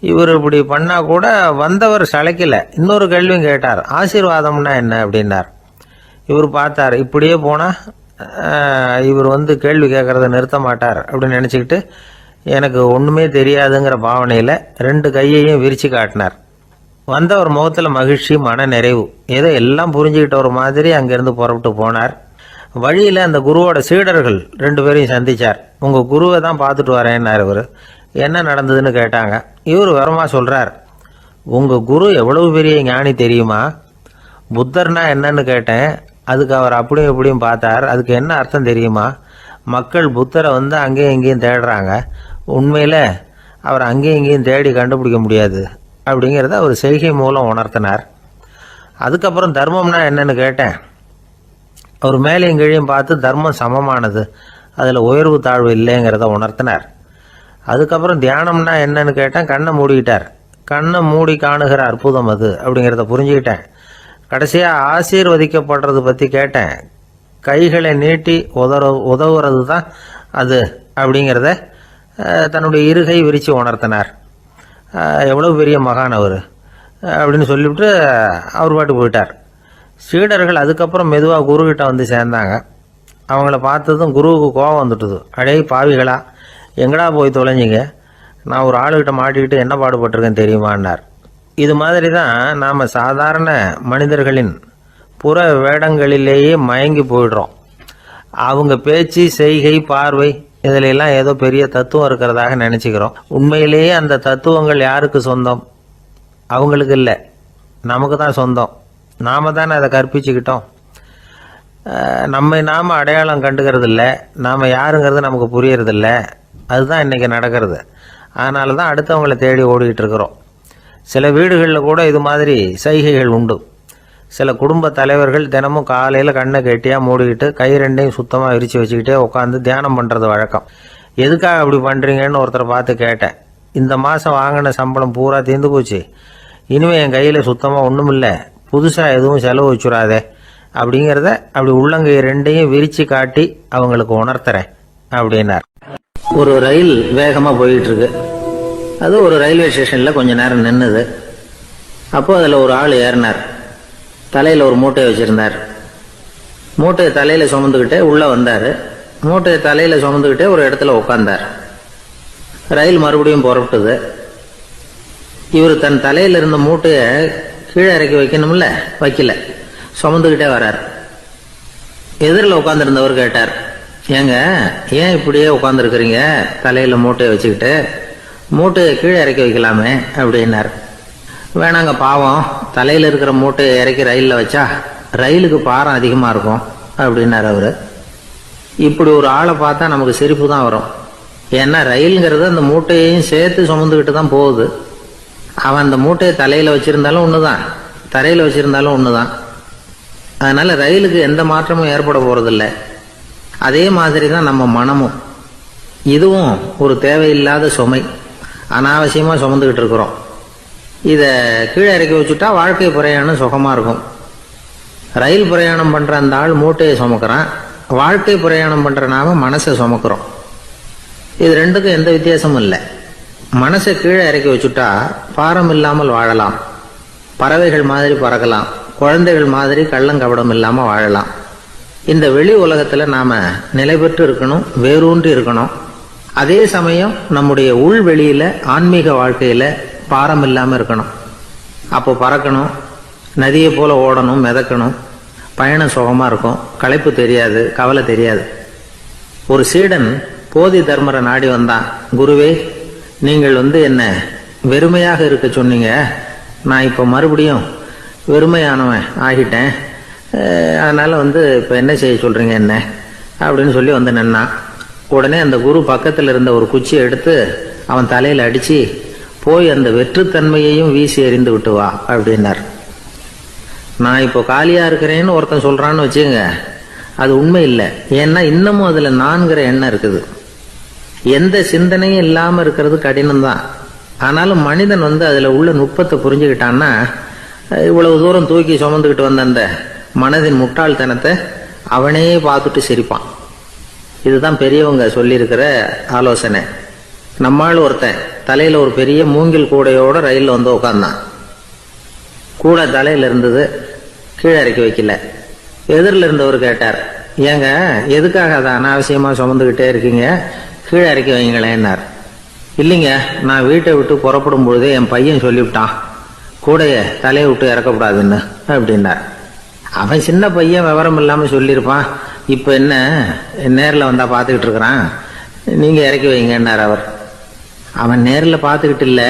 இவர் இப்படி பண்ணால் கூட வந்தவர் சளைக்கல. இன்னொரு கேள்வியும் கேட்டார். ஆசீர்வாதம்னா என்ன அப்படின்னார். இவர் பார்த்தார், இப்படியே போனால் இவர் கேள்வி கேட்கறத நிறுத்த மாட்டார் அப்படின்னு நினச்சிக்கிட்டு எனக்கு ஒன்றுமே தெரியாதுங்கிற பாவனையில் 2 கையையும் விரித்து காட்டினார். வந்தவர் முகத்தில் மகிழ்ச்சி, மன நிறைவு, ஏதோ எல்லாம் புரிஞ்சுக்கிட்ட ஒரு மாதிரி அங்கேருந்து புறப்பட்டு போனார். வழியில் அந்த குருவோட சீடர்கள் 2 பேரையும் சந்திச்சார். உங்கள் குருவை தான் பார்த்துட்டு வரேன்னார் இவர். என்ன நடந்ததுன்னு கேட்டாங்க. இவர் வரமா சொல்கிறார், உங்கள் குரு எவ்வளவு பெரிய ஞானி தெரியுமா? புத்தர்னா என்னன்னு கேட்டேன். அதுக்கு அவர் அப்படியும் இப்படியும் பார்த்தார். அதுக்கு என்ன அர்த்தம் தெரியுமா? மக்கள் புத்தரை வந்து அங்கேயும் இங்கேயும் தேடுறாங்க, உண்மையில் அவர் அங்கேயும் இங்கேயும் தேடி கண்டுபிடிக்க முடியாது அப்படிங்கிறத அவர் செய்கை மூலம் உணர்த்தினார். அதுக்கப்புறம் தர்மம்னா என்னன்னு கேட்டேன். அவர் மேலேயும் கீழையும் பார்த்து தர்மம் சமமானது, அதில் உயர்வு தாழ்வு இல்லைங்கிறத உணர்த்தினார். அதுக்கப்புறம் தியானம்னா என்னன்னு கேட்டேன். கண்ணை மூடிக்கிட்டார். கண்ணை மூடி காணுகிற அற்புதம் அது அப்படிங்கிறத புரிஞ்சுக்கிட்டேன். கடைசியாக ஆசீர்வதிக்கப்படுறது பற்றி கேட்டேன். கைகளை நீட்டி உதவுறது தான் அது அப்படிங்கிறத தன்னுடைய இருகை விரித்து உணர்த்தினார். எவ்வளோ பெரிய மகான் அவர் அப்படின்னு சொல்லிவிட்டு அவர் பாட்டு போயிட்டார். சீடர்கள் அதுக்கப்புறம் மெதுவாக குருக்கிட்ட வந்து சேர்ந்தாங்க. அவங்கள பார்த்ததும் குருவுக்கு கோபம் வந்துட்டுது. அடே பாவிகளா, எங்கடா போய் தொலைஞ்சிங்க, நான் ஒரு ஆளுகிட்ட மாட்டிக்கிட்டு என்ன பாடுபட்டிருக்கேன் தெரியுமான்னார். இது மாதிரி தான் நாம் சாதாரண மனிதர்களின் புற வேடங்களிலேயே மயங்கி போயிடுறோம். அவங்க பேச்சு, செய்கை, பார்வை இதிலெல்லாம் ஏதோ பெரிய தத்துவம் இருக்கிறதாக நினச்சிக்கிறோம். உண்மையிலேயே அந்த தத்துவங்கள் யாருக்கு சொந்தம்? அவங்களுக்கு இல்லை, நமக்கு தான் சொந்தம். நாம் தானே அதை கற்பிச்சுக்கிட்டோம். நம்மை நாம் அடையாளம் கண்டுக்கிறது இல்லை, நாம் யாருங்கிறது நமக்கு புரியறதில்ல. அதுதான் இன்றைக்கி நடக்கிறது. அதனால தான் அடுத்தவங்களை தேடி ஓடிக்கிட்டு இருக்கிறோம். சில வீடுகளில் கூட இது மாதிரி சைகைகள் உண்டு. சில குடும்ப தலைவர்கள் தினமும் காலையில் கண்ணை கெட்டியாக மூடிக்கிட்டு கை ரெண்டையும் சுத்தமாக விரித்து வச்சுக்கிட்டே உட்காந்து தியானம் பண்ணுறது வழக்கம். எதுக்காக அப்படி பண்ணுறீங்கன்னு ஒருத்தரை பார்த்து கேட்டேன். இந்த மாதம் வாங்கின சம்பளம் பூரா தீர்ந்து போச்சு, இனிமேல் என் கையில் சுத்தமாக ஒன்றும் இல்லை, புதுசாக எதுவும் செலவு வச்சுடாதே அப்படிங்கிறத அப்படி உள்ளங்கை ரெண்டையும் விரித்து காட்டி அவங்களுக்கு உணர்த்துறேன் அப்படின்னார். ஒரு ரயில் வேகமாக போயிட்டு இருக்கு. அது ஒரு ரயில்வே ஸ்டேஷனில் கொஞ்ச நேரம் நின்றுது. அப்போ அதில் ஒரு ஆள் ஏறினார். தலையில் ஒரு மூட்டையை வச்சுருந்தார். மூட்டையை தலையில் சுமந்துக்கிட்டே உள்ளே வந்தார். மூட்டையை தலையில் சுமந்துக்கிட்டே ஒரு இடத்துல உட்காந்தார். ரயில் மறுபடியும் புறப்பட்டுது. இவர் தன் தலையில் இருந்த மூட்டையை கீழே இறக்கி வைக்கணும்ல, வைக்கல, சுமந்துக்கிட்டே வரார். எதிரில் உட்காந்துருந்தவர் கேட்டார், ஏங்க ஏன் இப்படியே உட்காந்துருக்குறீங்க தலையில் மூட்டையை வச்சுக்கிட்டு, மூட்டையை கீழே இறக்கி வைக்கலாமே அப்படின்னார். வேணாங்க, பாவம், தலையில் இருக்கிற மூட்டையை இறக்கி ரயிலில் வச்சா ரயிலுக்கு பாரம் அதிகமாக இருக்கும் அப்படின்னார் அவர். இப்படி ஒரு ஆளை பார்த்தா நமக்கு சிரிப்பு தான் வரும். ஏன்னா ரயிலுங்கிறது அந்த மூட்டையையும் சேர்த்து சுமந்துக்கிட்டு தான் போகுது. அவன் அந்த மூட்டையை தலையில் வச்சுருந்தாலும் ஒன்று தான், தரையில் வச்சுருந்தாலும் ஒன்று தான். அதனால் ரயிலுக்கு எந்த மாற்றமும் ஏற்பட போகிறதில்ல. அதே மாதிரி தான் நம்ம மனமும். இதுவும் ஒரு தேவையில்லாத சுமை, அனாவசியமாக சுமந்துக்கிட்டு இருக்கிறோம். இதை கீழே இறக்கி வச்சுட்டா வாழ்க்கை பிரயாணம் சுகமாக இருக்கும். ரயில் பிரயாணம் பண்ணுற அந்த ஆள் மூட்டையை சுமக்கிறான், வாழ்க்கை பிரயாணம் பண்ணுற நாம மனசை சுமக்கிறோம். இது ரெண்டுக்கும் எந்த வித்தியாசமும் இல்லை. மனசை கீழே இறக்கி வச்சுட்டா பாரம் இல்லாமல் வாழலாம், பறவைகள் மாதிரி பறக்கலாம், குழந்தைகள் மாதிரி கள்ளங்கபடம் இல்லாமல் வாழலாம். இந்த வெளி உலகத்தில் நாம் நிலை பெற்று இருக்கணும், வேரூன்றி இருக்கணும். அதே சமயம் நம்முடைய உள்வெளியில் ஆன்மீக வாழ்க்கையில் பாரம் இல்லாமல் இருக்கணும். அப்போ பறக்கணும், நதியை போல் ஓடணும், மிதக்கணும், பயணம் சுகமாக இருக்கும், களைப்பு தெரியாது, கவலை தெரியாது. ஒரு சீடன் போதி தர்மரை நாடி வந்தான். குருவே, நீங்கள் என்ன வெறுமையாக இருக்க சொன்னீங்க, நான் இப்போ மறுபடியும் வெறுமையானவன் ஆகிட்டேன், அதனால் இப்போ என்ன செய்ய சொல்கிறீங்க என்ன அப்படின்னு சொல்லி நின்னான். உடனே அந்த குரு பக்கத்தில் இருந்த ஒரு குச்சியை எடுத்து அவன் தலையில் அடித்து, போய் அந்த வெற்றுத்தன்மையையும் வீசி எறிந்து விட்டு வா அப்படின்னார். நான் இப்போ காலியாக இருக்கிறேன்னு ஒருத்தன் சொல்கிறான்னு வச்சுங்க, அது உண்மை இல்லை. ஏன்னா இன்னமும் அதில் நான்கிற எண்ணம் இருக்குது. எந்த சிந்தனையும் இல்லாமல் இருக்கிறது கடினம்தான். ஆனாலும் மனிதன் அதில் உள்ள நுட்பத்தை புரிஞ்சுக்கிட்டான்னா இவ்வளவு தூரம் தூக்கி சுமந்துக்கிட்டு வந்த அந்த மனதின் முட்டாள்தனத்தை அவனே பார்த்துட்டு சிரிப்பான். இதுதான் பெரியவங்க சொல்லியிருக்கிற ஆலோசனை. நம்மால் ஒருத்தன் தலையில் ஒரு பெரிய மூங்கில் கூடையோட ரயிலில் உட்கார்ந்தான். கூடை தலையில் இருந்தது, கீழே இறக்கி வைக்கல. எதிரில் இருந்தவர் கேட்டார், ஏங்க எதுக்காக அதை அனாவசியமாக சுமந்துக்கிட்டே இருக்கீங்க, கீழே இறக்கி வைங்களேன்னார். இல்லைங்க, நான் வீட்டை விட்டு புறப்படும் பொழுதே என் பையன் சொல்லிவிட்டான், கூடைய தலையை விட்டு இறக்கக்கூடாதுன்னு அப்படின்னார். அவன் சின்ன பையன், விவரம் இல்லாமல் சொல்லியிருப்பான். இப்போ என்ன நேரில் வந்தால் பார்த்துக்கிட்டு இருக்கிறான், நீங்கள் இறக்கி வைங்கன்னார் அவர். அவன் நேரில் பார்த்துக்கிட்டு இல்லை,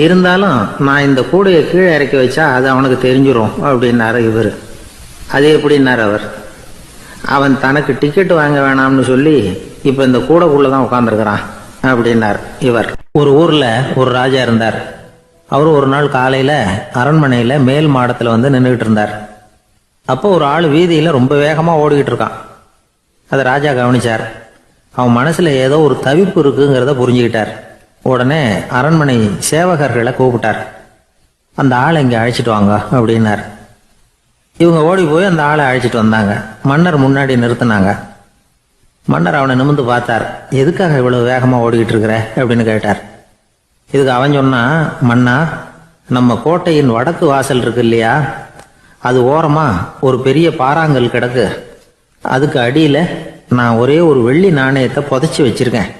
இருந்தாலும் நான் இந்த கூடையை கீழே இறக்கி வச்சா அது அவனுக்கு தெரிஞ்சிடும் அப்படின்னாரு இவர். அது எப்படின்னார் அவர். அவன் தனக்கு டிக்கெட் வாங்க வேணாம்னு சொல்லி இப்போ இந்த கூடக்குள்ள தான் உட்காந்துருக்கிறான் அப்படின்னார் இவர். ஒரு ஊரில் ஒரு ராஜா இருந்தார். அவர் ஒரு நாள் காலையில் அரண்மனையில் மேல் மாடத்தில் வந்து நின்றுக்கிட்டு இருந்தார். அப்போ ஒரு ஆள் வீதியில் ரொம்ப வேகமாக ஓடிக்கிட்டு இருக்கான். அதை ராஜா கவனிச்சார். அவன் மனசில் ஏதோ ஒரு தவிப்பு இருக்குங்கிறத புரிஞ்சுக்கிட்டார். உடனே அரண்மனை சேவகர்களை கூப்பிட்டார். அந்த ஆளை இங்கே அழைச்சிட்டு வாங்க அப்படின்னார். இவங்க ஓடி போய் அந்த ஆளை அழைச்சிட்டு வந்தாங்க. மன்னர் முன்னாடி நிறுத்தினாங்க. மன்னர் அவனை நிமிர்ந்து பார்த்தார். எதுக்காக இவ்வளவு வேகமாக ஓடிக்கிட்டு இருக்கிற அப்படின்னு கேட்டார். இதுக்கு அவன் சொன்னா, மன்னா, நம்ம கோட்டையின் வடக்கு வாசல் இருக்கு இல்லையா, அது ஓரமா ஒரு பெரிய பாறாங்கல் கிடக்கு. அதுக்கு அடியில் நான் ஒரே ஒரு வெள்ளி நாணயத்தை புதைச்சி வச்சிருக்கேன்.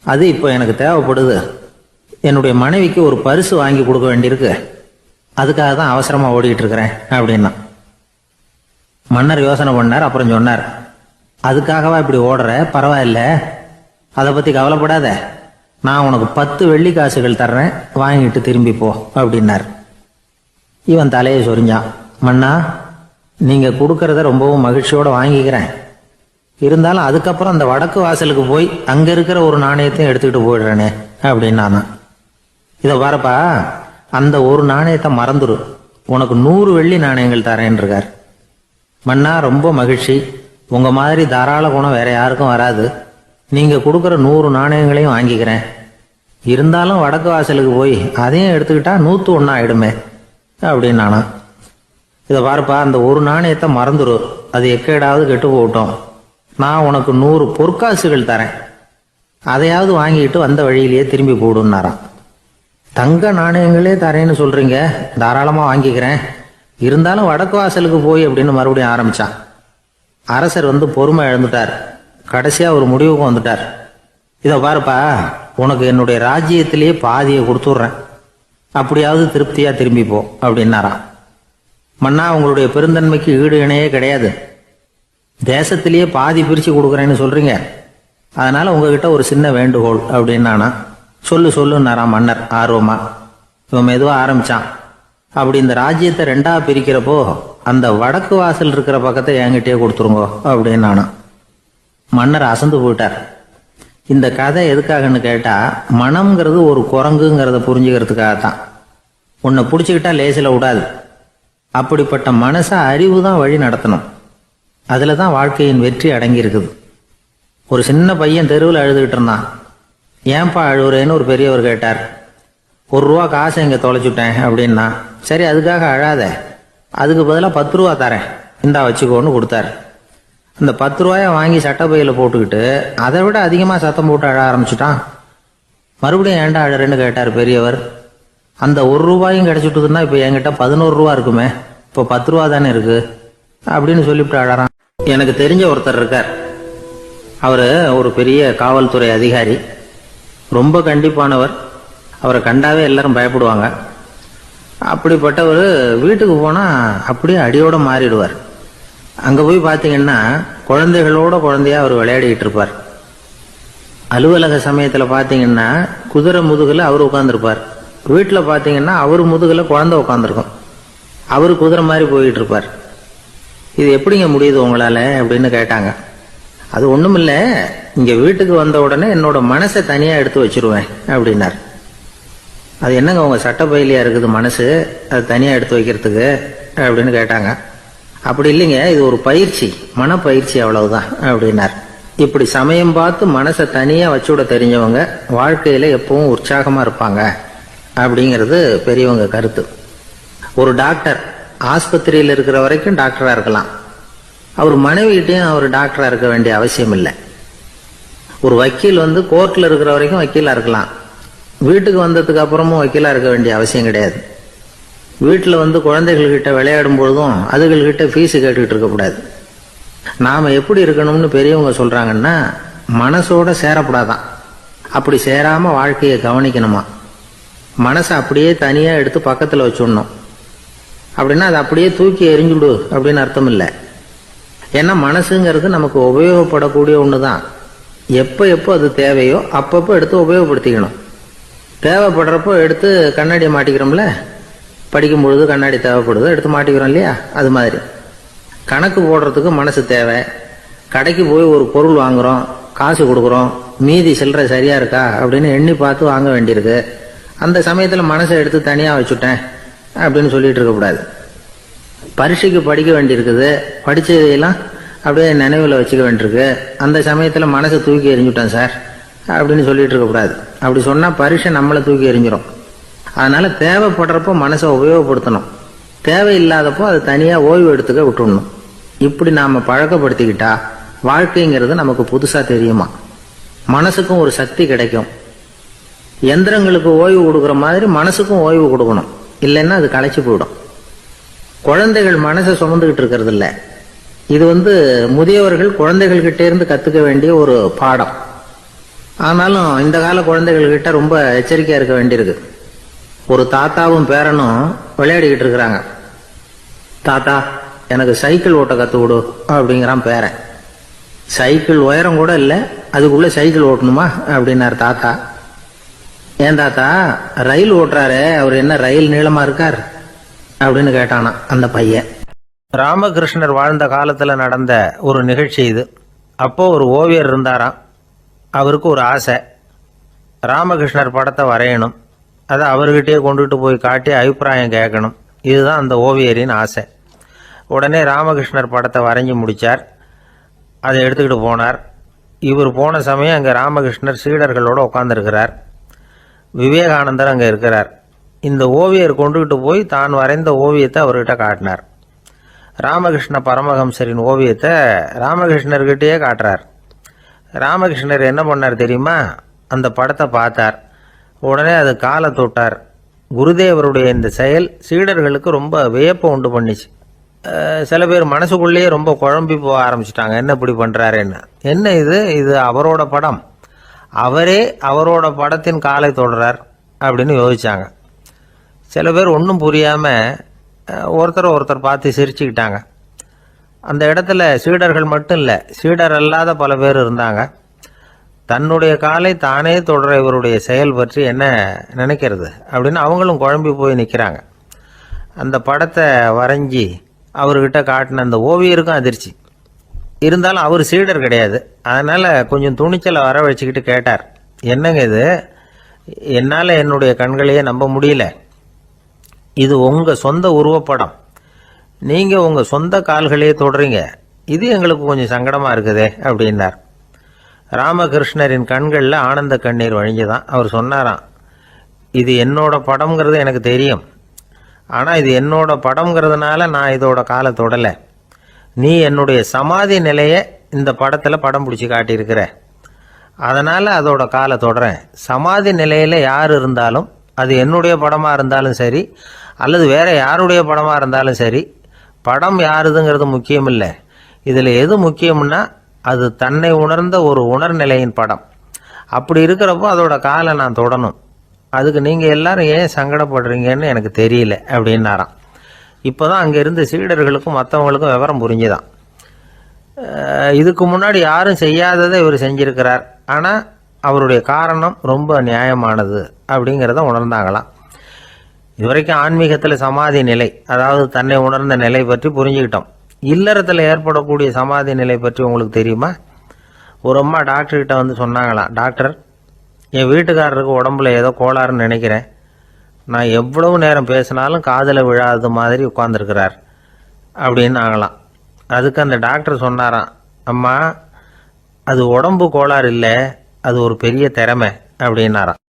அது இப்போ எனக்கு தேவைப்படுது. என்னுடைய மனைவிக்கு ஒரு பரிசு வாங்கி கொடுக்க வேண்டியிருக்கு. அதுக்காக தான் அவசரமாக ஓடிக்கிட்டு இருக்கிறேன் அப்படின்னா. மன்னர் யோசனை பண்ணார். அப்புறம் சொன்னார், அதுக்காகவா இப்படி ஓடுற? பரவாயில்ல, அதை பற்றி கவலைப்படாத. நான் உனக்கு 10 வெள்ளி காசுகள் தர்றேன், வாங்கிட்டு திரும்பி போ அப்படின்னார். இவன் தலையை சொரிஞ்சான். மன்னா, நீங்கள் கொடுக்கறத ரொம்பவும் மகிழ்ச்சியோடு வாங்கிக்கிறேன். இருந்தாலும் அதுக்கப்புறம் அந்த வடக்கு வாசலுக்கு போய் அங்கே இருக்கிற ஒரு நாணயத்தையும் எடுத்துக்கிட்டு போயிடுறேனே அப்படின்னானா. இதை பாருப்பா, அந்த ஒரு நாணயத்தை மறந்துடு, உனக்கு 100 வெள்ளி நாணயங்கள் தரேன் இருக்கார். மன்னா, ரொம்ப மகிழ்ச்சி. உங்க மாதிரி தாராள குணம் வேற யாருக்கும் வராது. நீங்க கொடுக்குற 100 நாணயங்களையும் வாங்கிக்கிறேன். இருந்தாலும் வடக்கு வாசலுக்கு போய் அதையும் எடுத்துக்கிட்டா 101 ஆயிடுமே அப்படின்னானா. இதை பாருப்பா, அந்த ஒரு நாணயத்தை மறந்துடு, அது எக்கேடாவது கெட்டு போகட்டும். நான் உனக்கு 100 பொற்காசுகள் தரேன், அதையாவது வாங்கிட்டு வந்த வழியிலேயே திரும்பி போடுன்னாராம். தங்க நாணயங்களே தரேன்னு சொல்றீங்க, தாராளமா வாங்கிக்கிறேன். இருந்தாலும் வடக்கு வாசலுக்கு போய் அப்படின்னு மறுபடியும் ஆரம்பிச்சான். அரசர் வந்து பொறுமை இழந்துட்டார். கடைசியா ஒரு முடிவுக்கு வந்துட்டார். இதை பாருப்பா, உனக்கு என்னுடைய ராஜ்யத்திலேயே பாதியை கொடுத்துட்றேன், அப்படியாவது திருப்தியா திரும்பி போ அப்படின்னாராம். மன்னா, உங்களுடைய பெருந்தன்மைக்கு ஈடு இணையே கிடையாது. தேசத்திலேயே பாதி பிரிச்சு கொடுக்குறேன்னு சொல்றீங்க, அதனால உங்ககிட்ட ஒரு சின்ன வேண்டுகோள் அப்படின்னானா. சொல்லுன்னாராம் மன்னர் ஆர்வமா. இவன் மெதுவா ஆரம்பிச்சான். அப்படி இந்த ராஜ்யத்தை 2ஆ பிரிக்கிறப்போ அந்த வடக்கு வாசல் இருக்கிற பக்கத்தை என்கிட்டயே கொடுத்துருங்கோ அப்படின்னானா. மன்னர் அசந்து போயிட்டார். இந்த கதை எதுக்காகன்னு கேட்டா, மனம்ங்கிறது ஒரு குரங்குங்கிறத புரிஞ்சுக்கிறதுக்காகத்தான். உன்னை பிடிச்சிக்கிட்டா லேசில விடாது. அப்படிப்பட்ட மனசை அறிவு தான் வழி நடத்தணும். அதில் தான் வாழ்க்கையின் வெற்றி அடங்கி இருக்குது. ஒரு சின்ன பையன் தெருவில் அழுதுகிட்டு இருந்தான். ஏன்பா அழுவுறேன்னு ஒரு பெரியவர் கேட்டார். 1 ரூபா காசை இங்கே தொலைச்சுட்டேன் அப்படின்னா. சரி, அதுக்காக அழாத, அதுக்கு பதிலாக 10 ரூபா தரேன், இந்தா வச்சுக்கோன்னு கொடுத்தாரு. அந்த 10 ரூபாயை வாங்கி சட்டப்பையில் போட்டுக்கிட்டு அதை விட அதிகமாக சத்தம் போட்டு அழ ஆரம்பிச்சுட்டான். மறுபடியும் ஏன்டா அழறேன்னு கேட்டார் பெரியவர். அந்த 1 ரூபாயும் கிடைச்சிட்டுதுன்னா இப்போ என்கிட்ட 11 ரூபா இருக்குமே, இப்போ 10 ரூபா தானே இருக்கு அப்படின்னு சொல்லிவிட்டு அழறான். எனக்கு தெரிஞ்ச ஒருத்தர் இருக்கார். அவர் ஒரு பெரிய காவல்துறை அதிகாரி, ரொம்ப கண்டிப்பானவர். அவரை கண்டாவே எல்லாரும் பயப்படுவாங்க. அப்படிப்பட்டவர் வீட்டுக்கு போனால் அப்படியே அடியோட மாறிடுவார். அங்கே போய் பார்த்தீங்கன்னா குழந்தைகளோட குழந்தையா அவர் விளையாடிக்கிட்டு இருப்பார். அலுவலக சமயத்தில் பார்த்தீங்கன்னா குதிரை முதுகில் அவர் உட்காந்துருப்பார். வீட்டில் பார்த்தீங்கன்னா அவர் முதுகில் குழந்தை உட்காந்துருக்கும். அவர் குதிரை மாதிரி போயிட்டு இருப்பார். இது எப்படிங்க முடியுது உங்களால அப்படின்னு கேட்டாங்க. அது ஒன்றும் இல்லை, இங்கே வீட்டுக்கு வந்த உடனே என்னோட மனசை தனியாக எடுத்து வச்சிருவேன் அப்படின்னார். அது என்னங்க உங்கள் சட்டப்பையிலையா இருக்குது மனசு, அது தனியாக எடுத்து வைக்கிறதுக்கு அப்படின்னு கேட்டாங்க. அப்படி இல்லைங்க, இது ஒரு பயிற்சி, மனப்பயிற்சி, அவ்வளவுதான் அப்படின்னார். இப்படி சமயம் பார்த்து மனசை தனியாக வச்சுவிட தெரிஞ்சவங்க வாழ்க்கையில் எப்பவும் உற்சாகமாக இருப்பாங்க அப்படிங்கிறது பெரியவங்க கருத்து. ஒரு டாக்டர் ஆஸ்பத்திரியில் இருக்கிற வரைக்கும் டாக்டராக இருக்கலாம். அவர் மனைவிகிட்டையும் அவர் டாக்டராக இருக்க வேண்டிய அவசியம் இல்லை. ஒரு வக்கீல் வந்து கோர்ட்டில் இருக்கிற வரைக்கும் வக்கீலாக இருக்கலாம். வீட்டுக்கு வந்ததுக்கு அப்புறமும் வக்கீலாக இருக்க வேண்டிய அவசியம் கிடையாது. வீட்டில் வந்து குழந்தைகள்கிட்ட விளையாடும் பொழுதும் அதுகள்கிட்ட ஃபீஸு கேட்டுக்கிட்டு இருக்கக்கூடாது. நாம் எப்படி இருக்கணும்னு பெரியவங்க சொல்கிறாங்கன்னா, மனசோட சேரப்படாதான். அப்படி சேராமல் வாழ்க்கையை கவனிக்கணுமா. மனசை அப்படியே தனியாக எடுத்து பக்கத்தில் வச்சுடணும். அப்படின்னா அதை அப்படியே தூக்கி எறிஞ்சுடு அப்படின்னு அர்த்தம் இல்லை. ஏன்னா மனசுங்கிறது நமக்கு உபயோகப்படக்கூடிய ஒன்று தான். எப்போ அது தேவையோ அப்பப்போ எடுத்து உபயோகப்படுத்திக்கணும். தேவைப்படுறப்போ எடுத்து கண்ணாடியை மாட்டிக்கிறோம்ல, படிக்கும் பொழுது கண்ணாடி தேவைப்படுது, எடுத்து மாட்டிக்கிறோம் இல்லையா, அது மாதிரி கணக்கு போடுறதுக்கு மனசு தேவை, கடைக்கு போய் ஒரு பொருள் வாங்குறோம், காசு கொடுக்குறோம், மீதி சில்லறை சரியா இருக்கா அப்படின்னு எண்ணி பார்த்து வாங்க வேண்டியிருக்கு. அந்த சமயத்தில் மனசை எடுத்து தனியாக வச்சுட்டேன் அப்படின்னு சொல்லிட்டு இருக்கக்கூடாது. பரீட்சைக்கு படிக்க வேண்டியிருக்குது, படித்ததையெல்லாம் அப்படியே நினைவில் வச்சுக்க வேண்டியிருக்கு. அந்த சமயத்தில் மனசை தூக்கி எறிஞ்சுட்டேன் சார் அப்படின்னு சொல்லிட்டு இருக்கக்கூடாது. அப்படி சொன்னால் பரீட்சை நம்மளை தூக்கி எறிஞ்சிடும். அதனால தேவைப்படுறப்போ மனசை உபயோகப்படுத்தணும், தேவையில்லாதப்போ அது தனியாக ஓய்வு எடுத்துக்க விட்டுடணும். இப்படி நாம் பழக்கப்படுத்திக்கிட்டா வாழ்க்கைங்கிறது நமக்கு புதுசாக தெரியுமா. மனசுக்கும் ஒரு சக்தி கிடைக்கும். எந்திரங்களுக்கு ஓய்வு கொடுக்குற மாதிரி மனசுக்கும் ஓய்வு கொடுக்கணும், இல்லைன்னா அது களைச்சு போயிடும். குழந்தைகள் மனசை சுமந்துக்கிட்டு இருக்கிறது இல்லை. இது முதியவர்கள் குழந்தைகள்கிட்ட இருந்து கற்றுக்க வேண்டிய ஒரு பாடம். ஆனாலும் இந்த கால குழந்தைகள்கிட்ட ரொம்ப எச்சரிக்கையாக இருக்க வேண்டியிருக்கு. ஒரு தாத்தாவும் பேரனும் விளையாடிக்கிட்டு இருக்கிறாங்க. தாத்தா, எனக்கு சைக்கிள் ஓட்ட கற்று விடு அப்படிங்கிறான் பேரன். சைக்கிள் உயரம் கூட இல்லை, அதுக்குள்ள சைக்கிள் ஓட்டணுமா அப்படின்னாரு தாத்தா. ஏன் தாத்தா, ரயில் ஓட்டுறாரு, அவர் என்ன ரயில் நீளமா இருக்கார் அப்படின்னு கேட்டானா அந்த பையன். ராமகிருஷ்ணர் வாழ்ந்த காலத்தில் நடந்த ஒரு நிகழ்ச்சி இது. அப்போ ஒரு ஓவியர் இருந்தாராம். அவருக்கு ஒரு ஆசை, ராமகிருஷ்ணர் படத்தை வரையணும், அதை அவர்கிட்டயே கொண்டுட்டு போய் காட்டி அபிப்பிராயம் கேட்கணும். இதுதான் அந்த ஓவியரின் ஆசை. உடனே ராமகிருஷ்ணர் படத்தை வரைஞ்சி முடித்தார். அதை எடுத்துக்கிட்டு போனார். இவர் போன சமயம் அங்கே ராமகிருஷ்ணர் சீடர்களோடு உட்காந்துருக்கிறார். விவேகானந்தர் அங்கே இருக்கிறார். இந்த ஓவியர் கொண்டுகிட்டு போய் தான் வரைந்த ஓவியத்தை அவர்கிட்ட காட்டினார். ராமகிருஷ்ண பரமஹம்சரின் ஓவியத்தை ராமகிருஷ்ணர்கிட்டயே காட்டுறார். ராமகிருஷ்ணர் என்ன பண்ணார் தெரியுமா? அந்த படத்தை பார்த்தார். உடனே அது காலை தொட்டார். குருதேவருடைய இந்த செயல் சீடர்களுக்கு ரொம்ப வியப்பை உண்டு பண்ணிச்சு. சில பேர் மனசுக்குள்ளேயே ரொம்ப குழம்பி போக ஆரம்பிச்சிட்டாங்க, என்ன இப்படி பண்ணுறாருன்னு. என்ன இது அவரோட படம், அவரே அவரோட படத்தின் காலை தொடுறார் அப்படின்னு யோசிச்சாங்க. சில பேர் ஒன்றும் புரியாமல் ஒருத்தர் பார்த்து சிரிச்சுக்கிட்டாங்க. அந்த இடத்துல சீடர்கள் மட்டும் இல்லை, சீடர் அல்லாத பல பேர் இருந்தாங்க. தன்னுடைய காலை தானே தொடர இவருடைய செயல் பற்றி என்ன நினைக்கிறது அப்படின்னு அவங்களும் குழம்பி போய் நிற்கிறாங்க. அந்த படத்தை வரைஞ்சி அவர்கிட்ட காட்டின அந்த ஓவியருக்கும் அதிர்ச்சி. இருந்தாலும் அவர் சீடர் கிடையாது. அதனால் கொஞ்சம் துணிச்சலை வர வச்சுக்கிட்டு கேட்டார், என்னங்க இது, என்னால் என்னுடைய கண்களையே நம்ப முடியல. இது உங்கள் சொந்த உருவப்படம், நீங்கள் உங்கள் சொந்த கால்களையே தொடுறீங்க, இது எங்களுக்கு கொஞ்சம் சங்கடமாக இருக்குதே அப்படின்னார். ராமகிருஷ்ணரின் கண்களில் ஆனந்த கண்ணீர் வழிஞ்சுதான். அவர் சொன்னாராம், இது என்னோட படம்ங்கிறது எனக்கு தெரியும், ஆனால் இது என்னோட படம்ங்கிறதுனால நான் இதோட காலை தொடலை. நீ என்னுடைய சமாதி நிலையை இந்த படத்தில் படம் பிடிச்சி காட்டியிருக்கிற, அதனால் அதோட காலை தொடறேன். சமாதி நிலையில் யார் இருந்தாலும், அது என்னுடைய படமாக இருந்தாலும் சரி அல்லது வேற யாருடைய படமாக இருந்தாலும் சரி, படம் யாருதுங்கிறது முக்கியம் இல்லை. இதில் எது முக்கியம்னா அது தன்னை உணர்ந்த ஒரு உணர்நிலையின் படம். அப்படி இருக்கிறப்போ அதோட காலை நான் தொடணும். அதுக்கு நீங்கள் எல்லாரும் ஏன் சங்கடப்படுறீங்கன்னு எனக்கு தெரியல அப்படின்னாராம். இப்போ தான் அங்கே இருந்த சீடர்களுக்கும் மற்றவங்களுக்கும் விவரம் புரிஞ்சுதான். இதுக்கு முன்னாடி யாரும் செய்யாததை இவர் செஞ்சிருக்கிறார், ஆனால் அவருடைய காரணம் ரொம்ப நியாயமானது அப்படிங்கிறத உணர்ந்தாங்களாம். இதுவரைக்கும் ஆன்மீகத்தில் சமாதி நிலை, அதாவது தன்னை உணர்ந்த நிலை பற்றி புரிஞ்சுக்கிட்டோம். இல்லறத்தில் ஏற்படக்கூடிய சமாதி நிலை பற்றி உங்களுக்கு தெரியுமா? ஒரு அம்மா டாக்டர்கிட்ட சொன்னாங்களாம், டாக்டர், என் வீட்டுக்காரருக்கு உடம்புல ஏதோ கோளாறுன்னு நினைக்கிறேன், நான் எவ்வளவு நேரம் பேசினாலும் காதில் விழாத மாதிரி உட்கார்ந்துருக்கிறார் அப்படின்னு ஆகலாம். அதுக்கு அந்த டாக்டர் சொன்னாராம், அம்மா, அது உடம்பு கோளாறு இல்லை, அது ஒரு பெரிய திறமை அப்படின்னாராம்.